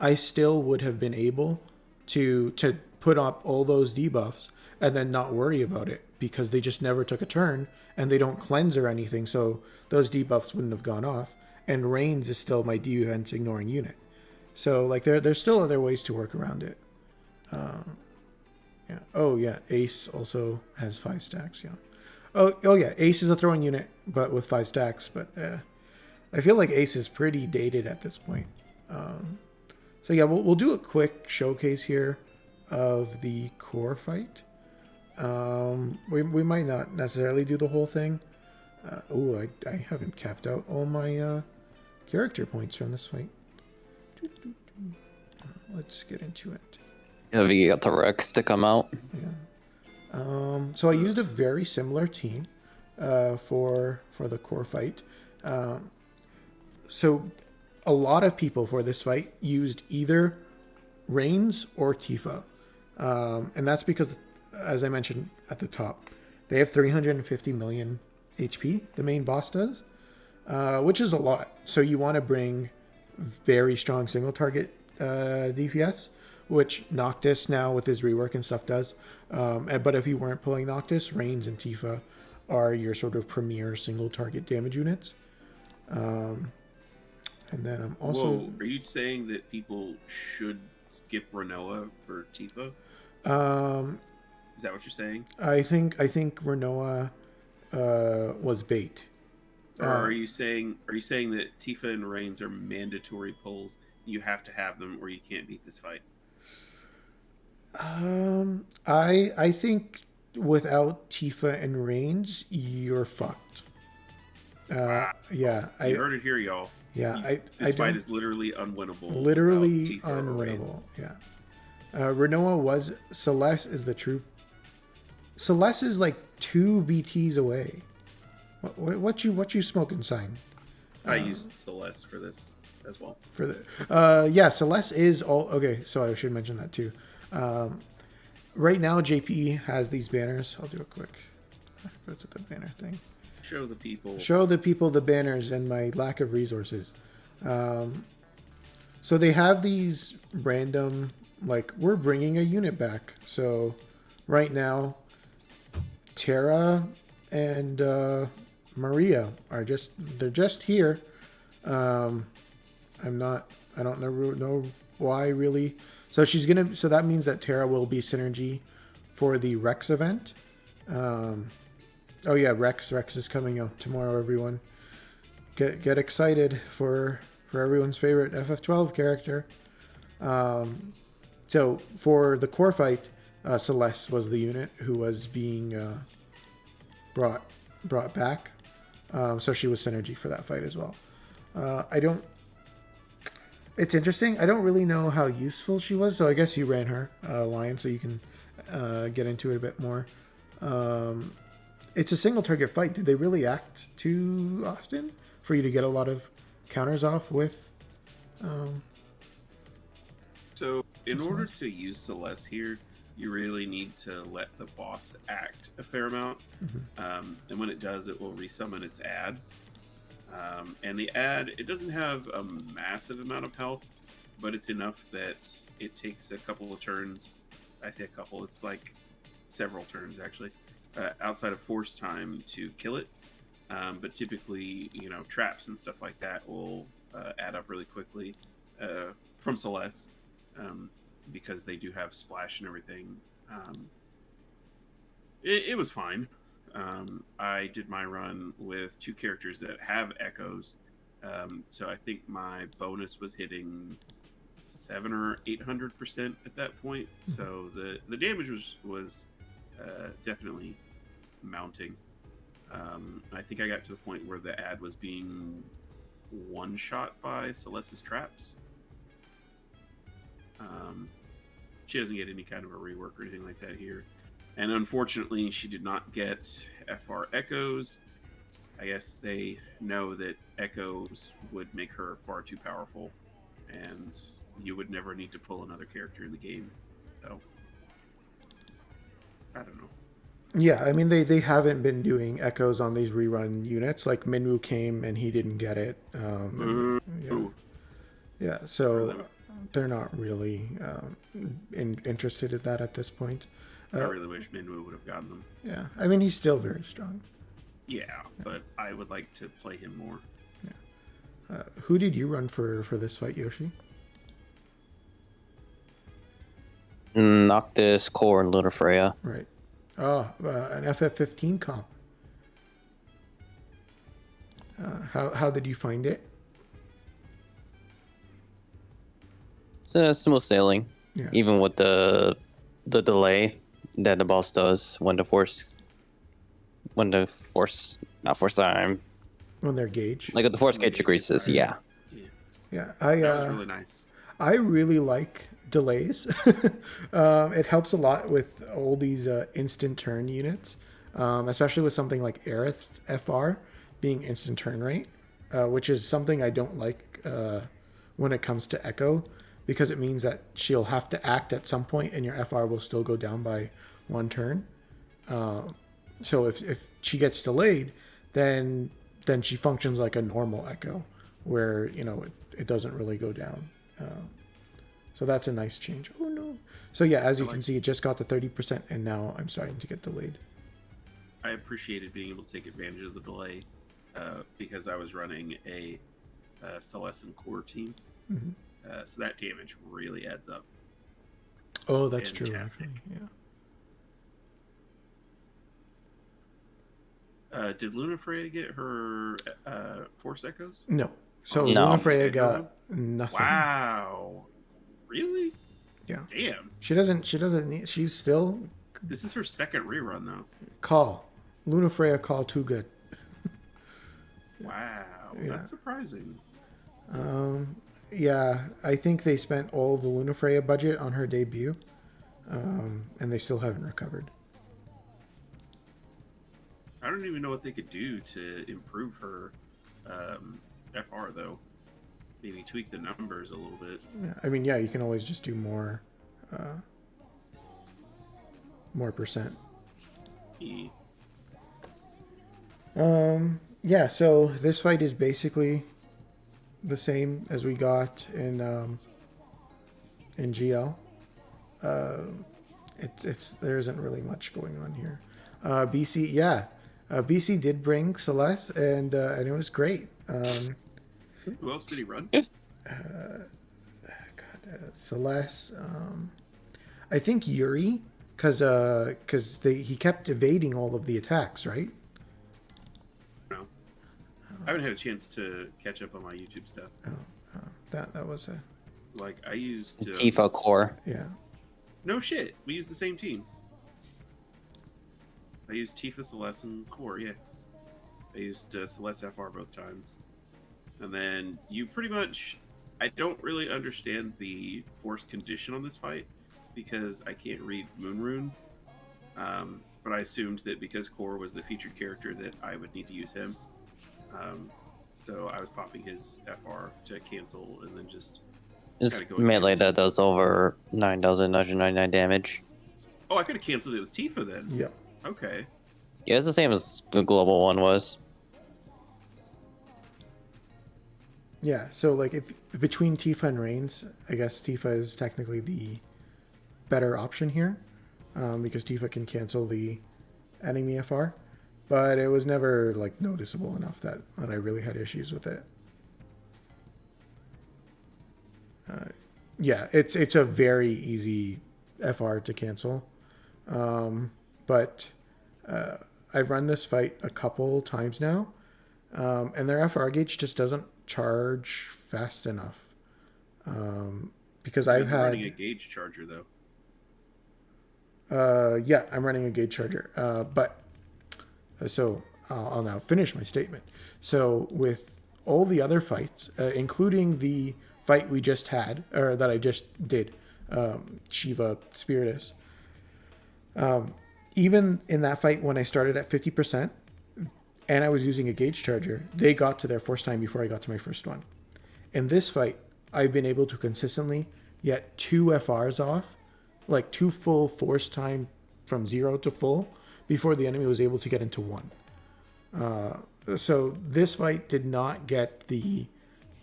I still would have been able to put up all those debuffs and then not worry about it, because they just never took a turn and they don't cleanse or anything. So those debuffs wouldn't have gone off. And Reigns is still my defense ignoring unit. So there's still other ways to work around it. Yeah. Oh yeah, Ace also has 5 stacks. Yeah. Oh yeah, Ace is a throwing unit, but with 5 stacks. But I feel like Ace is pretty dated at this point. So yeah, we'll do a quick showcase here of the core fight. We might not necessarily do the whole thing. I haven't capped out all my character points from this fight. Let's get into it. Yeah, we got the Rex to come out. Yeah. So I used a very similar team for the core fight. So a lot of people for this fight used either Reigns or Tifa. And that's because, as I mentioned at the top, they have 350 million HP, the main boss does, which is a lot. So you want to bring very strong single target DPS, which Noctis now with his rework and stuff does. But if you weren't pulling Noctis, Reigns and Tifa are your sort of premier single target damage units. And then I'm also... Whoa, are you saying that people should skip Renoa for Tifa? Is that what you're saying? I think Renoa was bait. Or are you saying that Tifa and Reigns are mandatory pulls? You have to have them, or you can't beat this fight. I think without Tifa and Reigns, you're fucked. Yeah, you heard it here, y'all. Yeah, this fight is literally unwinnable. Literally unwinnable. Yeah. Renoa was Celeste is the true. Celeste is like 2 BTs away. What you smoking, sign? I used Celeste for this as well. For the yeah, Celeste is all okay. So I should mention that too. Right now, JP has these banners. I'll do a quick. Go to the banner thing. Show the people. Show the people the banners and my lack of resources. So they have these random, like, we're bringing a unit back. So right now, Tara and Maria are they're just here. I don't know why really. So so that means that Tara will be synergy for the Rex event. Oh yeah, Rex is coming out tomorrow, everyone. Get excited for everyone's favorite FF12 character. So for the core fight, Celeste was the unit who was being brought back. So she was synergy for that fight as well. It's interesting. I don't really know how useful she was, so I guess you ran her, Lion, so you can get into it a bit more. It's a single target fight. Did they really act too often for you to get a lot of counters off with? So in order to use Celeste here, you really need to let the boss act a fair amount. Mm-hmm. And when it does, it will resummon its ad. And the ad, it doesn't have a massive amount of health, but it's enough that it takes a couple of turns. I say a couple, it's like several turns actually, outside of force time to kill it. But typically, traps and stuff like that will add up really quickly from Celeste, because they do have splash and everything. It was fine. I did my run with 2 characters that have echoes, so I think my bonus was hitting 700 or 800% at that point. So the damage was definitely mounting. I think I got to the point where the ad was being one shot by Celeste's traps. She doesn't get any kind of a rework or anything like that here. And unfortunately, she did not get FR Echoes. I guess they know that Echoes would make her far too powerful, and you would never need to pull another character in the game. So, I don't know. Yeah, I mean, they haven't been doing Echoes on these rerun units. Like, Minwoo came and he didn't get it. Yeah, so they're not really interested in that at this point. I really wish Minwoo would have gotten them. Yeah, I mean, he's still very strong. Yeah, but I would like to play him more. Yeah. Who did you run for this fight, Yoshi? Noctis, Core, and Lunar Freya. Right. Oh, an FF15 comp. How did you find it? It's smooth sailing. Yeah. Even with the the delay that the boss does when not force time, when they're gauge. like if the force gauge decreases. Yeah. Yeah, That was really nice. I really like delays. It helps a lot with all these instant turn units, especially with something like Aerith FR being instant turn rate, which is something I don't like when it comes to Echo, because it means that she'll have to act at some point and your FR will still go down by 1 turn. So if she gets delayed, then she functions like a normal Echo, where it doesn't really go down. So that's a nice change. Oh no! So yeah, as you can see, it just got to 30%, and now I'm starting to get delayed. I appreciated being able to take advantage of the delay because I was running a Celeste and Core team, so that damage really adds up. Oh, that's Fantastic. true. Actually. Yeah. Did Luna Freya get her Force Echoes? No. So No. Luna Freya got nothing. Wow. Really? Yeah. Damn. She doesn't need. She's still This is her second rerun though. call. Luna Freya call too good. Wow. Yeah. That's surprising. Yeah, I think they spent all the Luna Freya budget on her debut, and they still haven't recovered. I don't even know what they could do to improve her FR though. Maybe tweak the numbers a little bit. Yeah, I mean, yeah, you can always just do more percent. E. Yeah, so this fight is basically the same as we got in GL. There isn't really much going on here. BC, yeah, BC did bring Celeste, and it was great. Who else did he run? Celeste. I think Yuri, because he kept evading all of the attacks, right? No, I haven't had a chance to catch up on my YouTube stuff. That was a Like I used Tifa Core. yeah. No shit, we used the same team. I used Tifa, Celeste, and Core. Yeah, I used Celeste FR both times. And then you pretty much, I don't really understand the force condition on this fight because I can't read moon runes. But I assumed that because Core was the featured character that I would need to use him. So I was popping his FR to cancel and then just It's kinda go melee again. that does over 9,999 damage. Oh, I could have canceled it with Tifa then. Yep. Okay. Yeah, it's the same as the global one was. Yeah, so like if between Tifa and Reigns, I guess Tifa is technically the better option here, because Tifa can cancel the enemy FR, but it was never like noticeable enough that I really had issues with it. Yeah, it's a very easy FR to cancel, but I've run this fight a couple times now, and their FR gauge just doesn't charge fast enough, because I've You're had running a gauge charger though. yeah, I'm running a gauge charger, but so I'll now finish my statement. So with all the other fights, including the fight we just had, or that I just did, Shiva Spiritus, even in that fight when I started at 50%, and I was using a gauge charger, they got to their force time before I got to my first one. In this fight, I've been able to consistently get 2 FRs off, like 2 full force time from 0 to full, before the enemy was able to get into 1. So this fight did not get the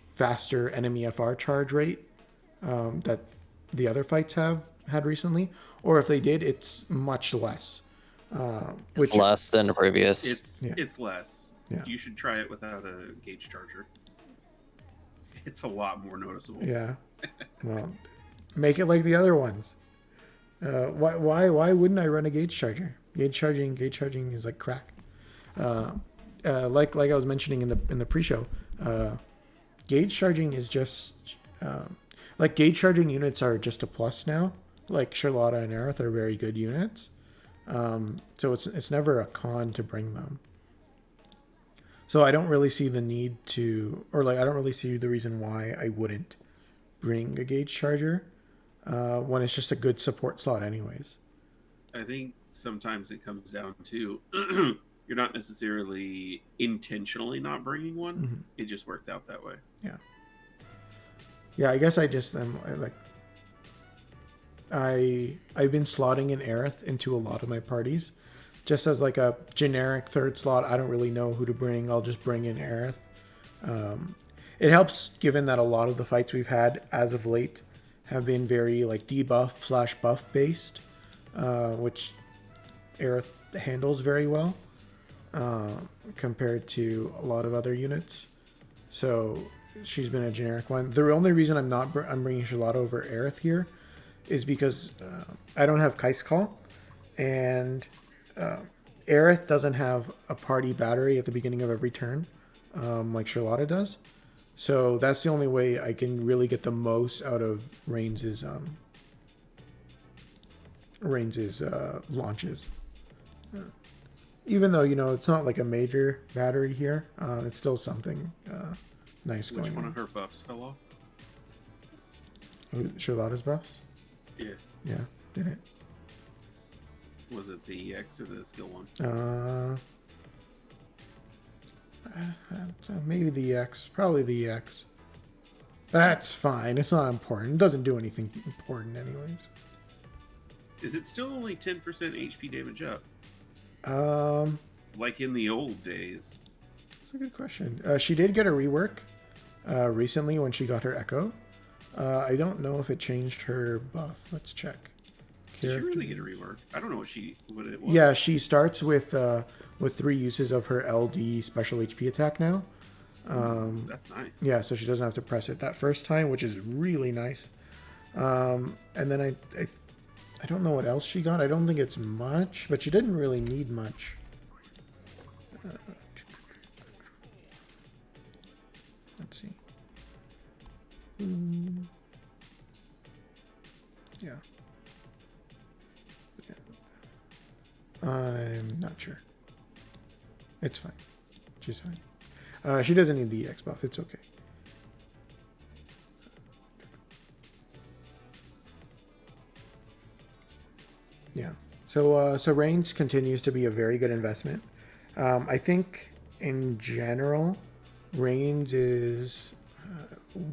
faster enemy FR charge rate that the other fights have had recently, or if they did, it's much less. It's less than the previous. It's less. Yeah. You should try it without a gauge charger. It's a lot more noticeable. Yeah. Well, make it like the other ones. Why wouldn't I run a gauge charger? Gauge charging is like crack. Like I was mentioning in the pre-show, gauge charging is just like gauge charging units are just a plus now like Charlotta and Aerith are very good units. So it's never a con to bring them. So I don't really see the need to, or like I don't really see the reason why I wouldn't bring a gauge charger when it's just a good support slot anyways. I think sometimes it comes down to you're not necessarily intentionally not bringing one. Mm-hmm. It just works out that way. Yeah, I guess I just am like I've been slotting in Aerith into a lot of my parties just as like a generic third slot. I don't really know who to bring. I'll just bring in Aerith. It helps given that a lot of the fights we've had as of late have been very like debuff / buff based, which Aerith handles very well compared to a lot of other units. So she's been a generic one. The only reason I'm bringing Charlotta over Aerith here is because I don't have Kai's Call, and Aerith doesn't have a party battery at the beginning of every turn like Charlotta does. So that's the only way I can really get the most out of Reigns' launches. Even though, you know, it's not like a major battery here, it's still something nice going on. Which one of her buffs fell off? Charlotta's buffs? Yeah. Yeah, did it? Was it the EX or the skill one? Maybe the EX. Probably the EX. That's fine. It's not important. It doesn't do anything important anyways. Is it still only 10% HP damage up? Um, Like in the old days? That's a good question. She did get a rework recently when she got her Echo. I don't know if it changed her buff. Let's check. Did she really get a rework? I don't know what it was. Yeah, she starts with 3 uses of her LD special HP attack now. That's nice. Yeah, so she doesn't have to press it that first time, which is really nice. And then I don't know what else she got. I don't think it's much, but she didn't really need much. Let's see. Yeah. I'm not sure. It's fine. She's fine. She doesn't need the EX buff. It's okay. Yeah. So Reigns continues to be a very good investment. I think in general, Reigns is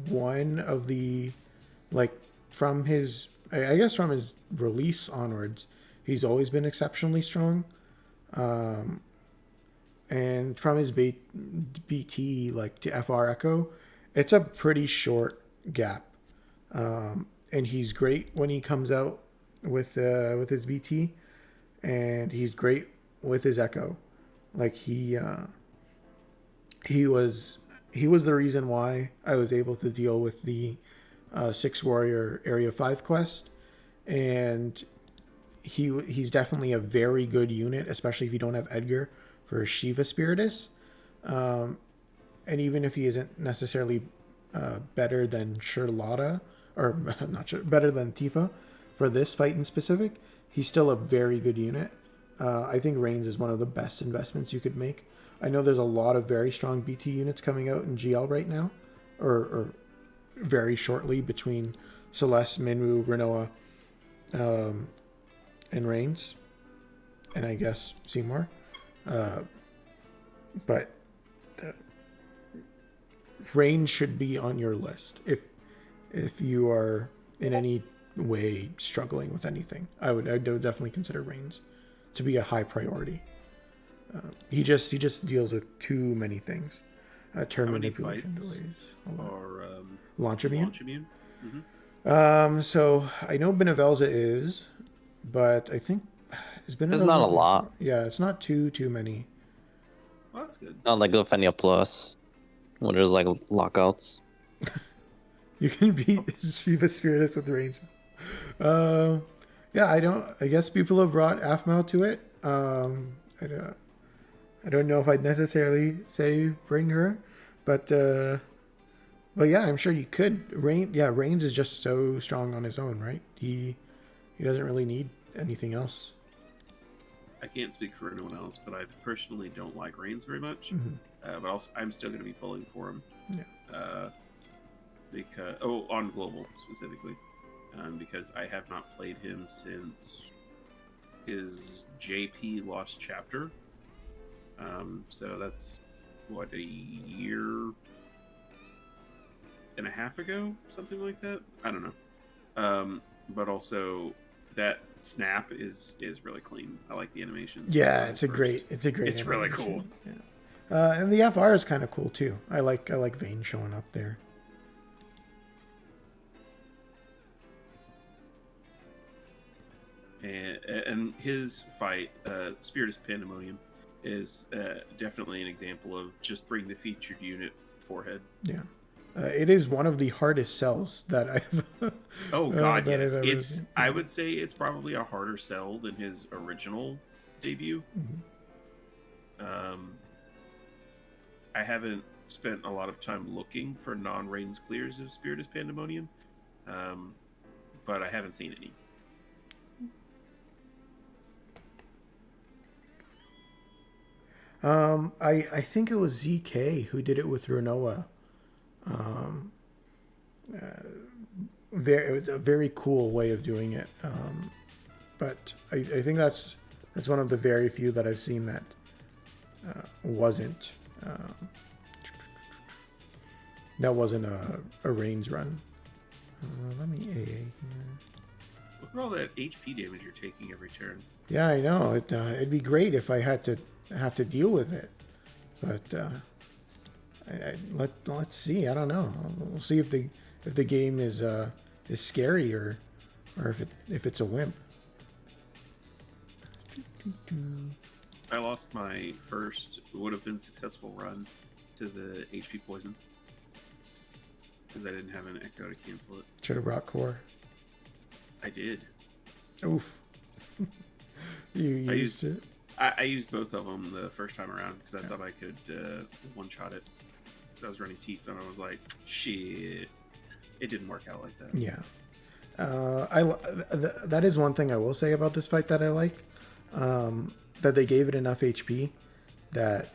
one of the, like, from his, I guess from his release onwards, he's always been exceptionally strong. And from his BT, like, to FR Echo, it's a pretty short gap. And he's great when he comes out with his BT, and he's great with his Echo. Like, he was the reason why I was able to deal with the 6 Warrior Area 5 quest, and he's definitely a very good unit, especially if you don't have Edgar for Shiva Spiritus. And even if he isn't necessarily better than Charlotta, or not sure, better than Tifa for this fight in specific, he's still a very good unit. I think Reigns is one of the best investments you could make. I know there's a lot of very strong BT units coming out in GL right now, or very shortly, between Celeste, Minwu, Rinoa, and Reigns, and I guess Seymour. But Reigns should be on your list if you are in any way struggling with anything. I would definitely consider Reigns to be a high priority. He just deals with too many things. Turn manipulation delays. Or Launch immune. Launch immune. Mm-hmm. So I know Benevelza is, but I think There's not a lot. Yeah, it's not too many. Well, that's good. Not like Lufenia Plus, when there's like lockouts. You can beat Shiva Spiritus with Reigns. Yeah, I guess people have brought Aphmau to it. I don't know if I'd necessarily say bring her, but yeah, I'm sure you could. Reigns is just so strong on his own, right? He doesn't really need anything else. I can't speak for anyone else, but I personally don't like Reigns very much. Mm-hmm. But also, I'm still going to be pulling for him. Yeah. Because on global specifically, because I have not played him since his JP Lost Chapter. So that's what, a year and a half ago, something like that. I don't know. But also that snap is really clean. I like the animations. Yeah, it's a great. It's animation. really cool. Yeah. And the FR is kind of cool too. I like Vayne showing up there. And his fight, Spiritus Pandemonium, is definitely an example of just bring the featured unit forehead. Yeah. It is one of the hardest sells that I've. Oh God, that yes! I've ever It's. seen. I would say it's probably a harder sell than his original debut. Mm-hmm. I haven't spent a lot of time looking for non-Reigns clears of Spiritus Pandemonium, but I haven't seen any. I think it was ZK who did it with Renoa. It was a very cool way of doing it. But I think that's one of the very few that I've seen that wasn't a Reigns run. Let me AA here. Look at all that HP damage you're taking every turn. Yeah, I know. It'd be great if I had to have to deal with it, but let's see. I don't know. We'll see if the game is scary or if it's a wimp. I lost my first would have been successful run to the HP poison because I didn't have an echo to cancel it. Should have brought core. I did. Oof. You used it. I used both of them the first time around because I thought I could one-shot it. So I was running teeth and I was like, shit. It didn't work out like that. Yeah. That is one thing I will say about this fight that I like. That they gave it enough HP that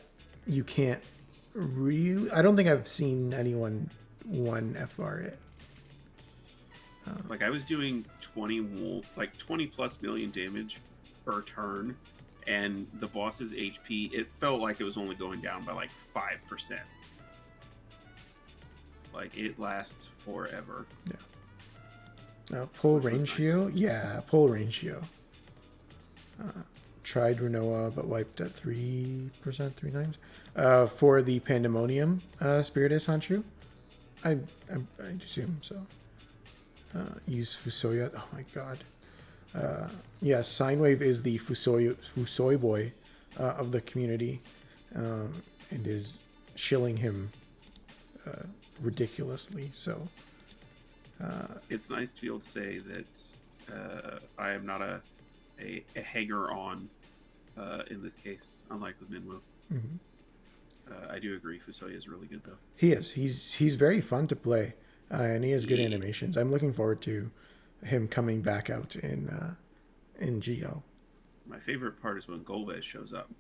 you can't really... I don't think I've seen anyone one FR it. Like I was doing 20 plus million damage per turn, and the boss's HP, it felt like it was only going down by like 5%. Like it lasts forever. Yeah. Pull Which was ratio? nice. Yeah, pull ratio. Tried Renoa, but wiped at 3% 3 times. For the Pandemonium Spiritus Hanshu, I assume so. Use Fusoya. Oh my god. Yeah, Sinewave is the Fusoi boy of the community, and is shilling him ridiculously. So It's nice to be able to say that I am not a hanger-on in this case, unlike with Minwo. mm-hmm. I do agree Fusoya is really good, though. He is. He's very fun to play, and he has good animations. I'm looking forward to him coming back out in GL. My favorite part is when Golbez shows up.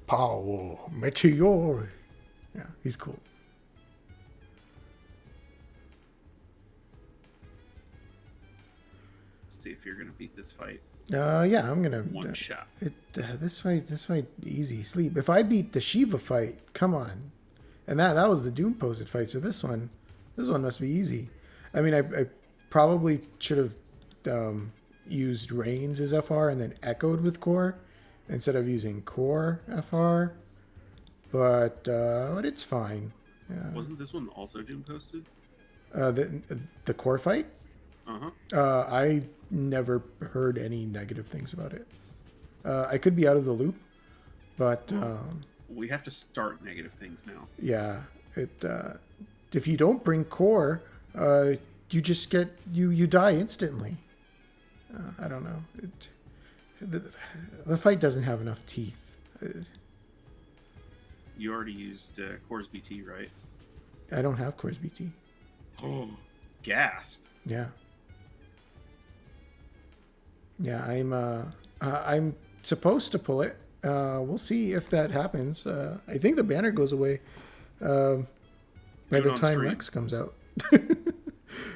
Power Meteor. Yeah, he's cool. Let's see if you're gonna beat this fight. Yeah, I'm gonna One shot. This fight, easy sleep. If I beat the Shiva fight, come on, and that was the Doom posted fight. So this one must be easy. I mean, I probably should have used Reigns as FR and then echoed with core instead of using core FR, but it's fine. Yeah. Wasn't this one also Doom posted? The core fight? Uh-huh. I never heard any negative things about it. I could be out of the loop, but We have to start negative things now. yeah, if you don't bring core, you just get you die instantly. I don't know. The fight doesn't have enough teeth. You already used Core's BT, right? I don't have Core's BT. Oh, gasp. Yeah. Yeah, I'm supposed to pull it. We'll see if that happens. I think the banner goes away by Do it the on time stream. Rex comes out.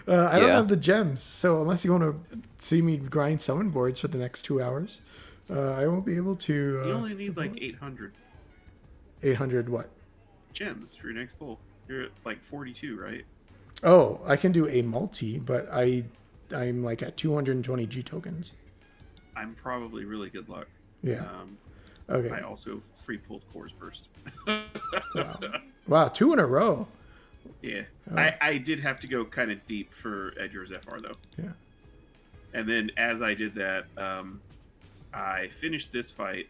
I don't Yeah. have the gems, so unless you want to see me grind summon boards for the next 2 hours, I won't be able to. You only need like 800 800 what? gems for your next pull. You're at like 42, right? Oh, I can do a multi, but I'm like at 220 G tokens. I'm probably really good luck. Yeah. Okay. I also free pulled cores first. Wow. Wow, 2 in a row. Yeah. Oh. I did have to go kind of deep for Edgar's FR though. Yeah. And then as I did that, I finished this fight,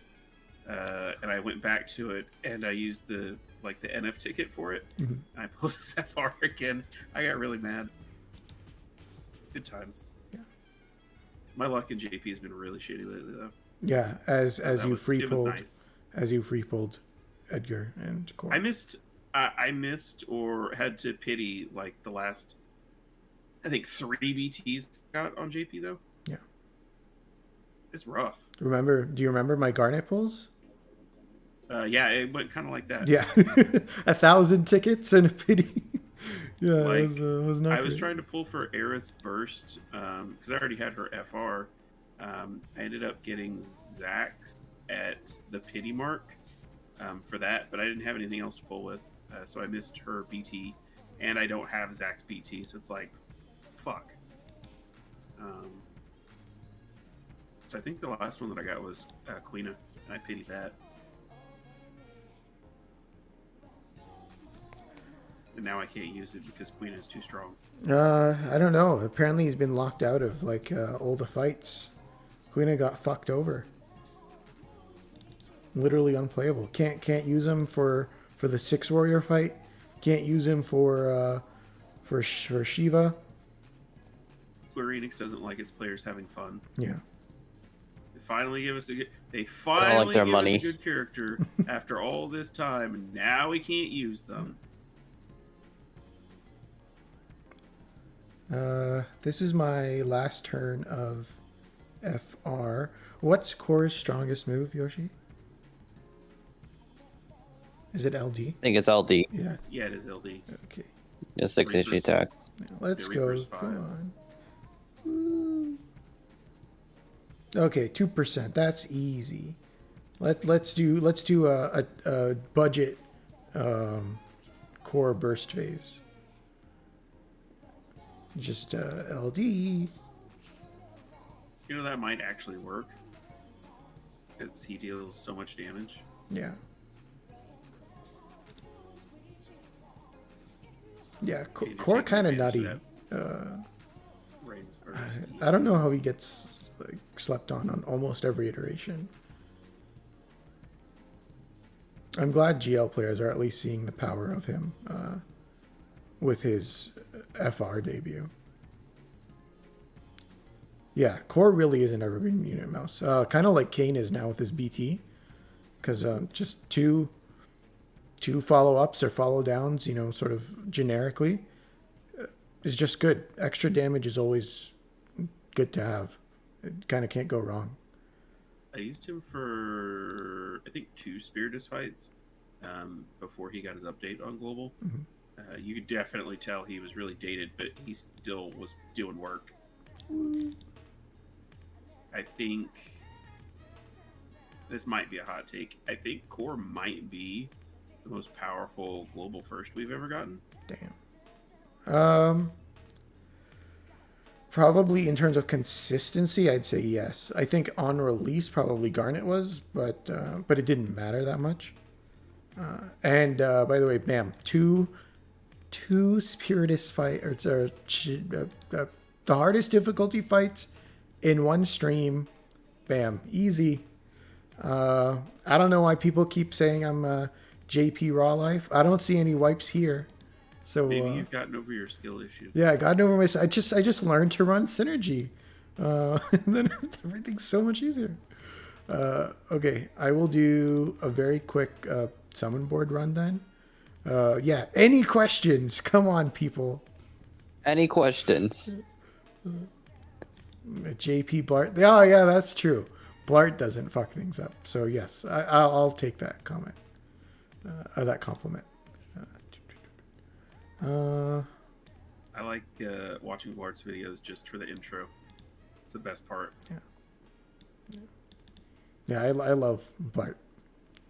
and I went back to it, and I used the NF ticket for it. Mhm. And I pulled this FR again. I got really mad. Good times. Yeah. My luck in JP has been really shitty lately, though. Yeah, as That you was- free it was pulled nice. Edgar and Core. I missed or had to pity like the last, I think 3 BTs got on JP though. Yeah. It's rough. Do you remember my Garnet pulls? Yeah, it went kind of like that. Yeah. 1,000 tickets and a pity. Yeah, Like, it was not I was great. trying to pull for Aerith's Burst because I already had her FR. I ended up getting Zax at the pity mark for that, but I didn't have anything else to pull with, so I missed her BT, and I don't have Zax's BT, so it's like, fuck. So I think the last one that I got was Queena, and I pitied that. And now I can't use it because Queena is too strong. I don't know. Apparently he's been locked out of like all the fights. Queena got fucked over. Literally unplayable. Can't use him for the 6 warrior fight. Can't use him for Shiva. Square Enix doesn't like its players having fun. Yeah. They finally give us a good. They like finally their give money. us a good character after all this time, and now we can't use them. This is my last turn of FR. What's Core's strongest move, Yoshi? Is it LD? I think it's LD. Yeah. Yeah, it is LD. Okay. Yeah, 6 Reapers. HP attack. Let's The go. Reaper's Come 5. on. Woo. Okay, 2%. That's easy. Let's do a budget core burst phase. Just LD. You know that might actually work because he deals so much damage. Yeah. Yeah, Can you core take kind of advantage nutty. of Reigns, or I don't know how he gets like slept on almost every iteration. I'm glad GL players are at least seeing the power of him with his FR debut. Yeah, core really isn't a Ruben unit mouse. Kind of like Kane is now with his BT, because just two follow-ups or follow-downs, you know, sort of generically, is just good. Extra damage is always good to have. It kind of can't go wrong. I used him for I think 2 Spiritus fights before he got his update on Global. Mm-hmm. You could definitely tell he was really dated, but he still was doing work. I think this might be a hot take. I think Core might be the most powerful Global First we've ever gotten. Damn. Probably in terms of consistency, I'd say yes. I think on release, probably Garnet was, but it didn't matter that much. And by the way, bam, two Spiritus fight, or the hardest difficulty fights in one stream. Bam, easy. I don't know why people keep saying I'm JP Raw Life. I don't see any wipes here. So Maybe you've gotten over your skill issue. yeah, I got over my. I just learned to run synergy, and then everything's so much easier. Okay, I will do a very quick summon board run then. Yeah, any questions? Come on, people. Any questions? JP Blart. Oh yeah, that's true. Blart doesn't fuck things up. So yes, I'll take that comment. That compliment. I like watching Blart's videos just for the intro. It's the best part. Yeah, I love Blart.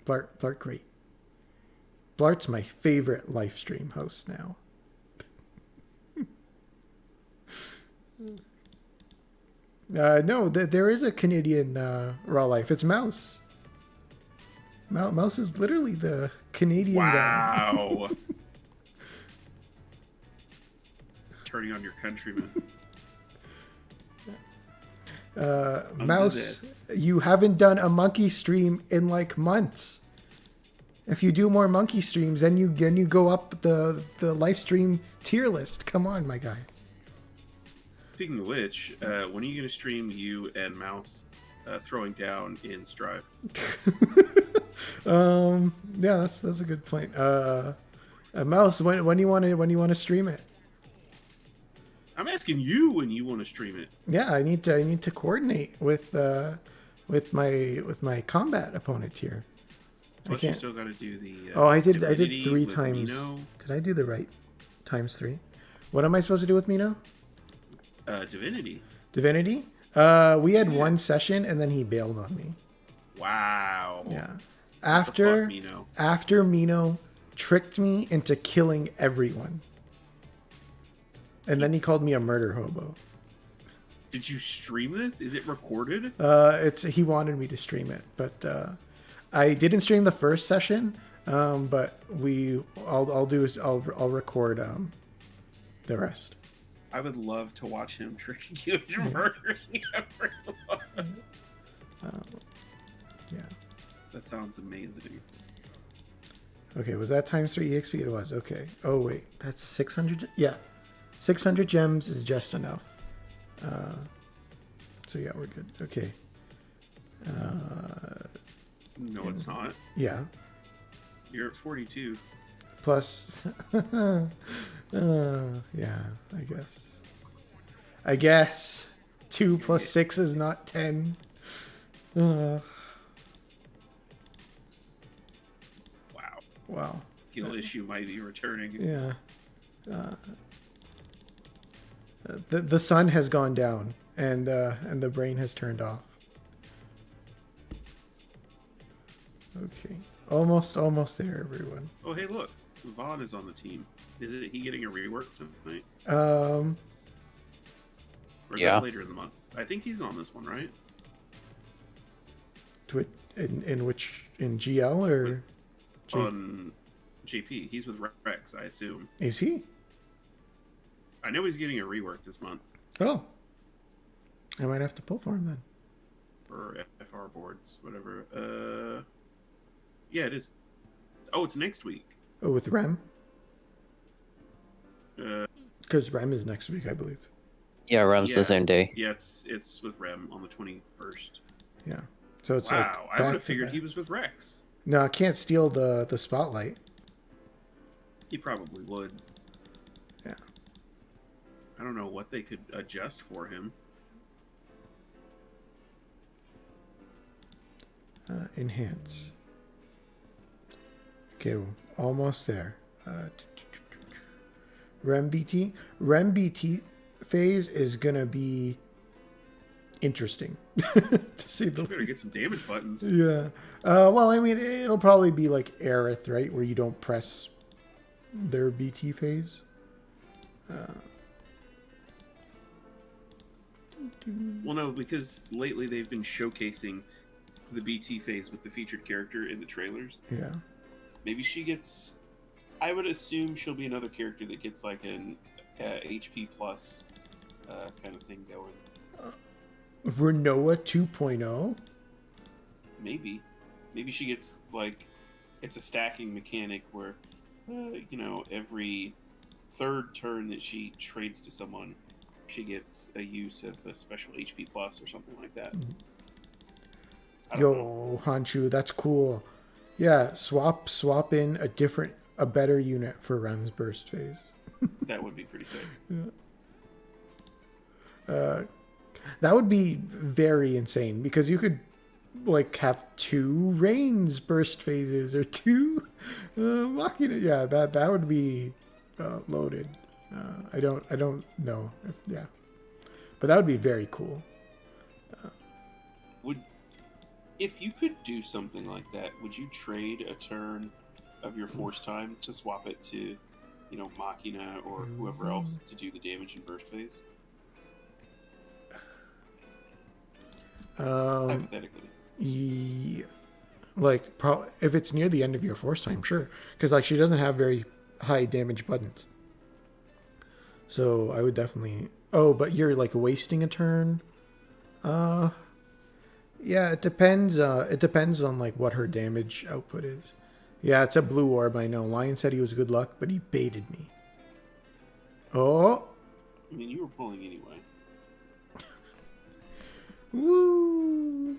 Blart, great. Blart's my favorite live stream host now. No, there is a Canadian raw life. It's Mouse. Mouse is literally the Canadian guy. Wow. Turning on your countrymen. Mouse, you haven't done a monkey stream in like months. If you do more monkey streams, then you go up the live stream tier list. Come on, my guy. Speaking of which, when are you going to stream you and Mouse throwing down in Strive? Yeah, that's a good point. Mouse, when do you want to stream it? I'm asking you when you want to stream it. Yeah, I need to coordinate with my combat opponent here. Plus, you still got to do the. I did 3 with times. Mino. Did I do the right times 3? What am I supposed to do with Mino? Divinity. Divinity? We had 1 session and then he bailed on me. Wow. Yeah. After Mino tricked me into killing everyone. And then he called me a murder hobo. Did you stream this? Is it recorded? He wanted me to stream it, but I didn't stream the first session. But I'll record the rest. I would love to watch him tricking you into murdering everyone. Yeah. That sounds amazing. Okay, was that times 3 EXP? It was. Okay. Oh wait, that's 600. Yeah, 600 gems is just enough. So yeah, we're good. Okay. No, it's not. Yeah. You're at 42. Plus, yeah, I guess 2 plus 6 is not 10. Wow. Skill issue might be returning. Yeah. The sun has gone down and the brain has turned off. Okay. Almost there, everyone. Oh, hey, look. Vaughn is on the team. Is he getting a rework tonight? Or is that later in the month? I think he's on this one, right? In GL or on JP? He's with Rex, I assume. Is he? I know he's getting a rework this month. Oh, I might have to pull for him then. For FR boards, whatever. Yeah, it is. Oh, it's next week. Oh, with Rem? Because Rem is next week, I believe. Yeah, Rem's the same day. Yeah, it's with Rem on the 21st. Yeah. So it's wow, like I would have figured he was with Rex. No, I can't steal the spotlight. He probably would. Yeah. I don't know what they could adjust for him. Enhance. Okay, almost there. Rem BT phase is gonna be interesting to see the. Better get some damage buttons. Yeah. Well, I mean, it'll probably be like Aerith, right, where you don't press their BT phase. Well, no, because lately they've been showcasing the BT phase with the featured character in the trailers. Yeah. Maybe she gets. I would assume she'll be another character that gets like an HP plus kind of thing going. Renoa 2.0? Maybe she gets like it's a stacking mechanic where every third turn that she trades to someone, she gets a use of a special HP plus or something like that. Yo, Hanchu, that's cool. Yeah, swap in a better unit for Rem's burst phase. That would be pretty sick. Yeah. That would be very insane because you could like have 2 rains burst phases or 2 Machina. Yeah, that would be loaded. I don't know. Yeah, but that would be very cool. If you could do something like that, would you trade a turn of your force time to swap it to, Machina or whoever else to do the damage in burst phase? Hypothetically. If it's near the end of your force time, sure, because like she doesn't have very high damage buttons. So I would definitely. Oh, but you're like wasting a turn. Yeah, it depends. It depends on like what her damage output is. Yeah, it's a blue orb. I know. Lion said he was good luck, but he baited me. Oh. I mean, you were pulling anyway. Woo.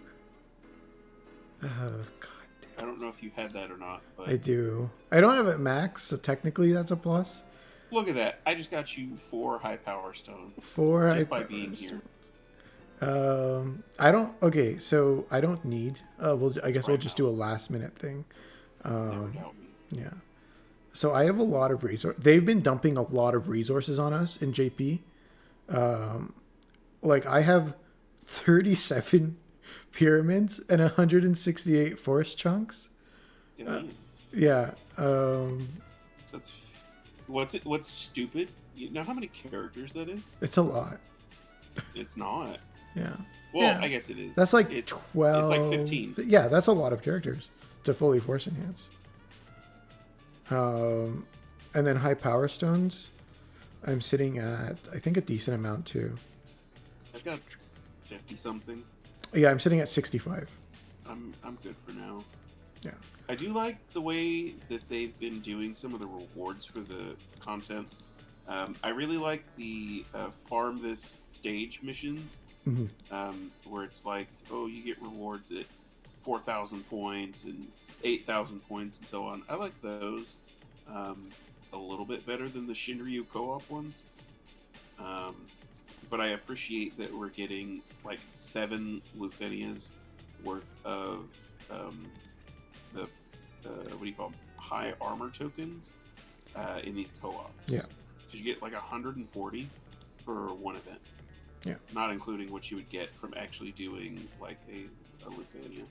Oh god. I don't know if you had that or not, but I do. I don't have it max, so technically that's a plus. Look at that! I just got you 4 high power stones 4 just high by power being stones. here. I don't. Okay, so I don't need. I guess we'll just do a House. last minute thing. Never doubt me. Yeah. So I have a lot of resources. They've been dumping a lot of resources on us in JP. Like I have 37 pyramids and 168 forest chunks. Yeah. So that's what's stupid. You know how many characters that is? It's a lot. It's not. Yeah. Well, Yeah. I guess it is. That's like it's 12. It's like 15. Yeah, that's a lot of characters to fully force enhance. And then high power stones, I'm sitting at I think a decent amount too. I've got 50 something. Yeah, I'm sitting at 65. I'm good for now. Yeah. I do like the way that they've been doing some of the rewards for the content. I really like the farm this stage missions, where it's like, oh, you get rewards at 4,000 points and 8,000 points and so on. I like those a little bit better than the Shinryu co-op ones. But I appreciate that we're getting like 7 Lufenia's worth of the what do you call them? High armor tokens in these co-ops. Yeah. Because you get like 140 for one event. Yeah. Not including what you would get from actually doing like a Lufenia,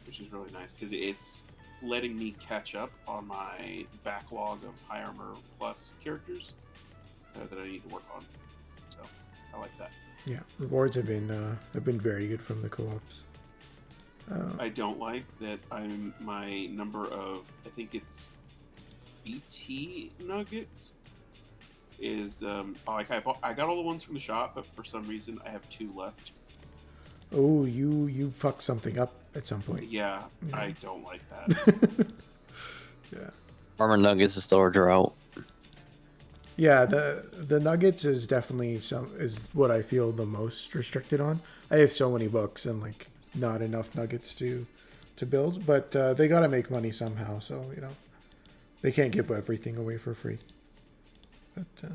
which is really nice because it's letting me catch up on my backlog of high armor plus characters that I need to work on. So I like that. Yeah, rewards have been very good from the co-ops. I don't like that my number of, I think it's BT nuggets is like I got all the ones from the shop, but for some reason I have 2 left. Oh, you fucked something up at some point. Yeah. I don't like that. Yeah. Armor nuggets is still a drought. Yeah, the nuggets is definitely is what I feel the most restricted on. I have so many books and like not enough nuggets to build, but they gotta make money somehow, so they can't give everything away for free. But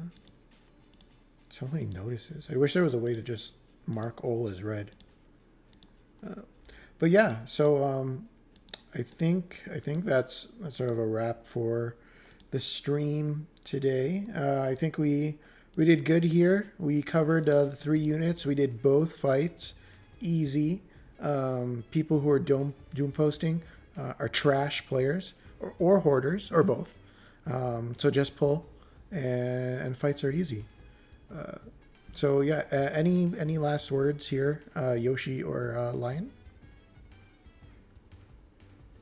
so many notices. I wish there was a way to just mark all as red. But yeah, so I think that's sort of a wrap for the stream today. I think we did good here. We covered the 3 units. We did both fights, easy. People who are doom posting are trash players or hoarders or both. So just pull and fights are easy. So yeah, any last words here, Yoshi or Lion?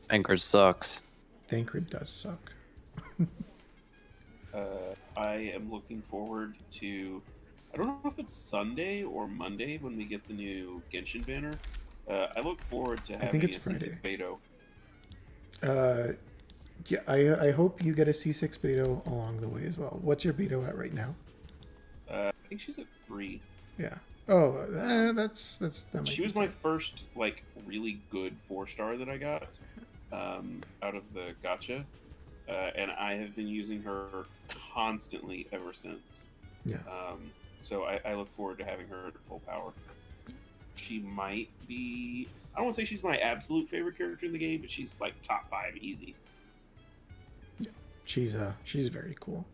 Thancred sucks. Thancred does suck. I am looking forward to, I don't know if it's Sunday or Monday when we get the new Genshin banner. I look forward to having it's a Friday. C6 Beto. Yeah, I hope you get a C6 Beto along the way as well. What's your Beto at right now? I think she's at 3. Yeah. Oh, that might She be was my fine. first like really good 4-star that I got out of the gacha, and I have been using her constantly ever since. Yeah. So I look forward to having her at full power. she might be. I don't want to say she's my absolute favorite character in the game, but she's like top 5 easy. She's very cool.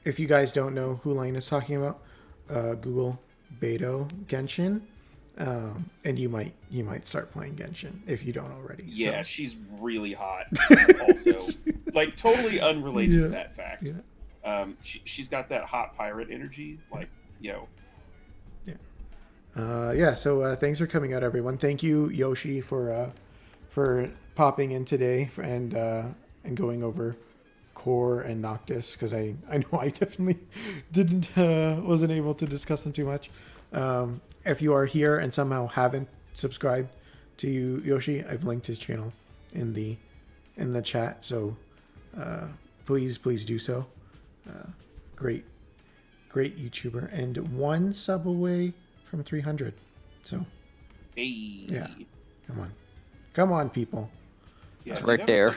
If you guys don't know who Lane is talking about, Google Beto Genshin, and you might start playing Genshin if you don't already. Yeah, so. she's really hot. Also, like totally unrelated to that fact. Yeah. She's got that hot pirate energy. Like, yo. Yeah. So thanks for coming out, everyone. Thank you, Yoshi, for popping in today and going over Core and Noctis, because I know I definitely wasn't able to discuss them too much. If you are here and somehow haven't subscribed to Yoshi, I've linked his channel in the chat. So please do so. Great YouTuber, and 1 sub away from 300. So Hey. yeah, come on, people. Yeah, It's right there.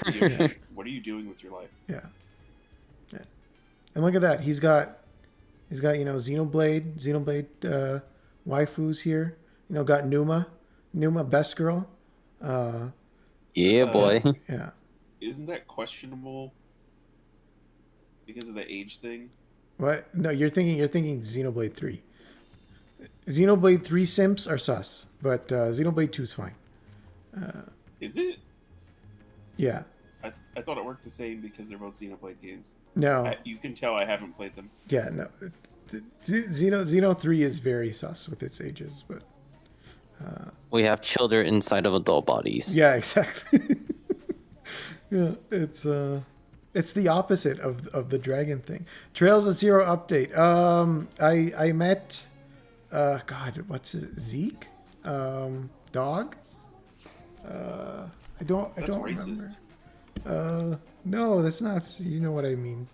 What are you doing with your life? Yeah. And look at that. He's got Xenoblade waifus here. Got Numa best girl. Yeah, boy. Yeah. Isn't that questionable because of the age thing? What? No, you're thinking Xenoblade 3. Xenoblade 3 simps are sus, but Xenoblade 2 is fine. Is it? Yeah. I thought it worked the same because they're both Xenoblade games. No. You can tell I haven't played them. Yeah, no. Xeno 3 is very sus with its ages, but We have children inside of adult bodies. yeah, exactly. Yeah, it's the opposite of the dragon thing. Trails of Zero update. I met God, what's his Zeke? Dog? I don't racist. remember. No, that's not. You know what I mean.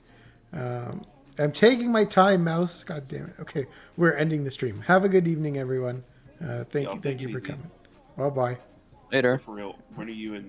I'm taking my time, mouse. God damn it. Okay, we're ending the stream. Have a good evening, everyone. Thank you for easy. coming. Bye bye. Later. For real. When are you in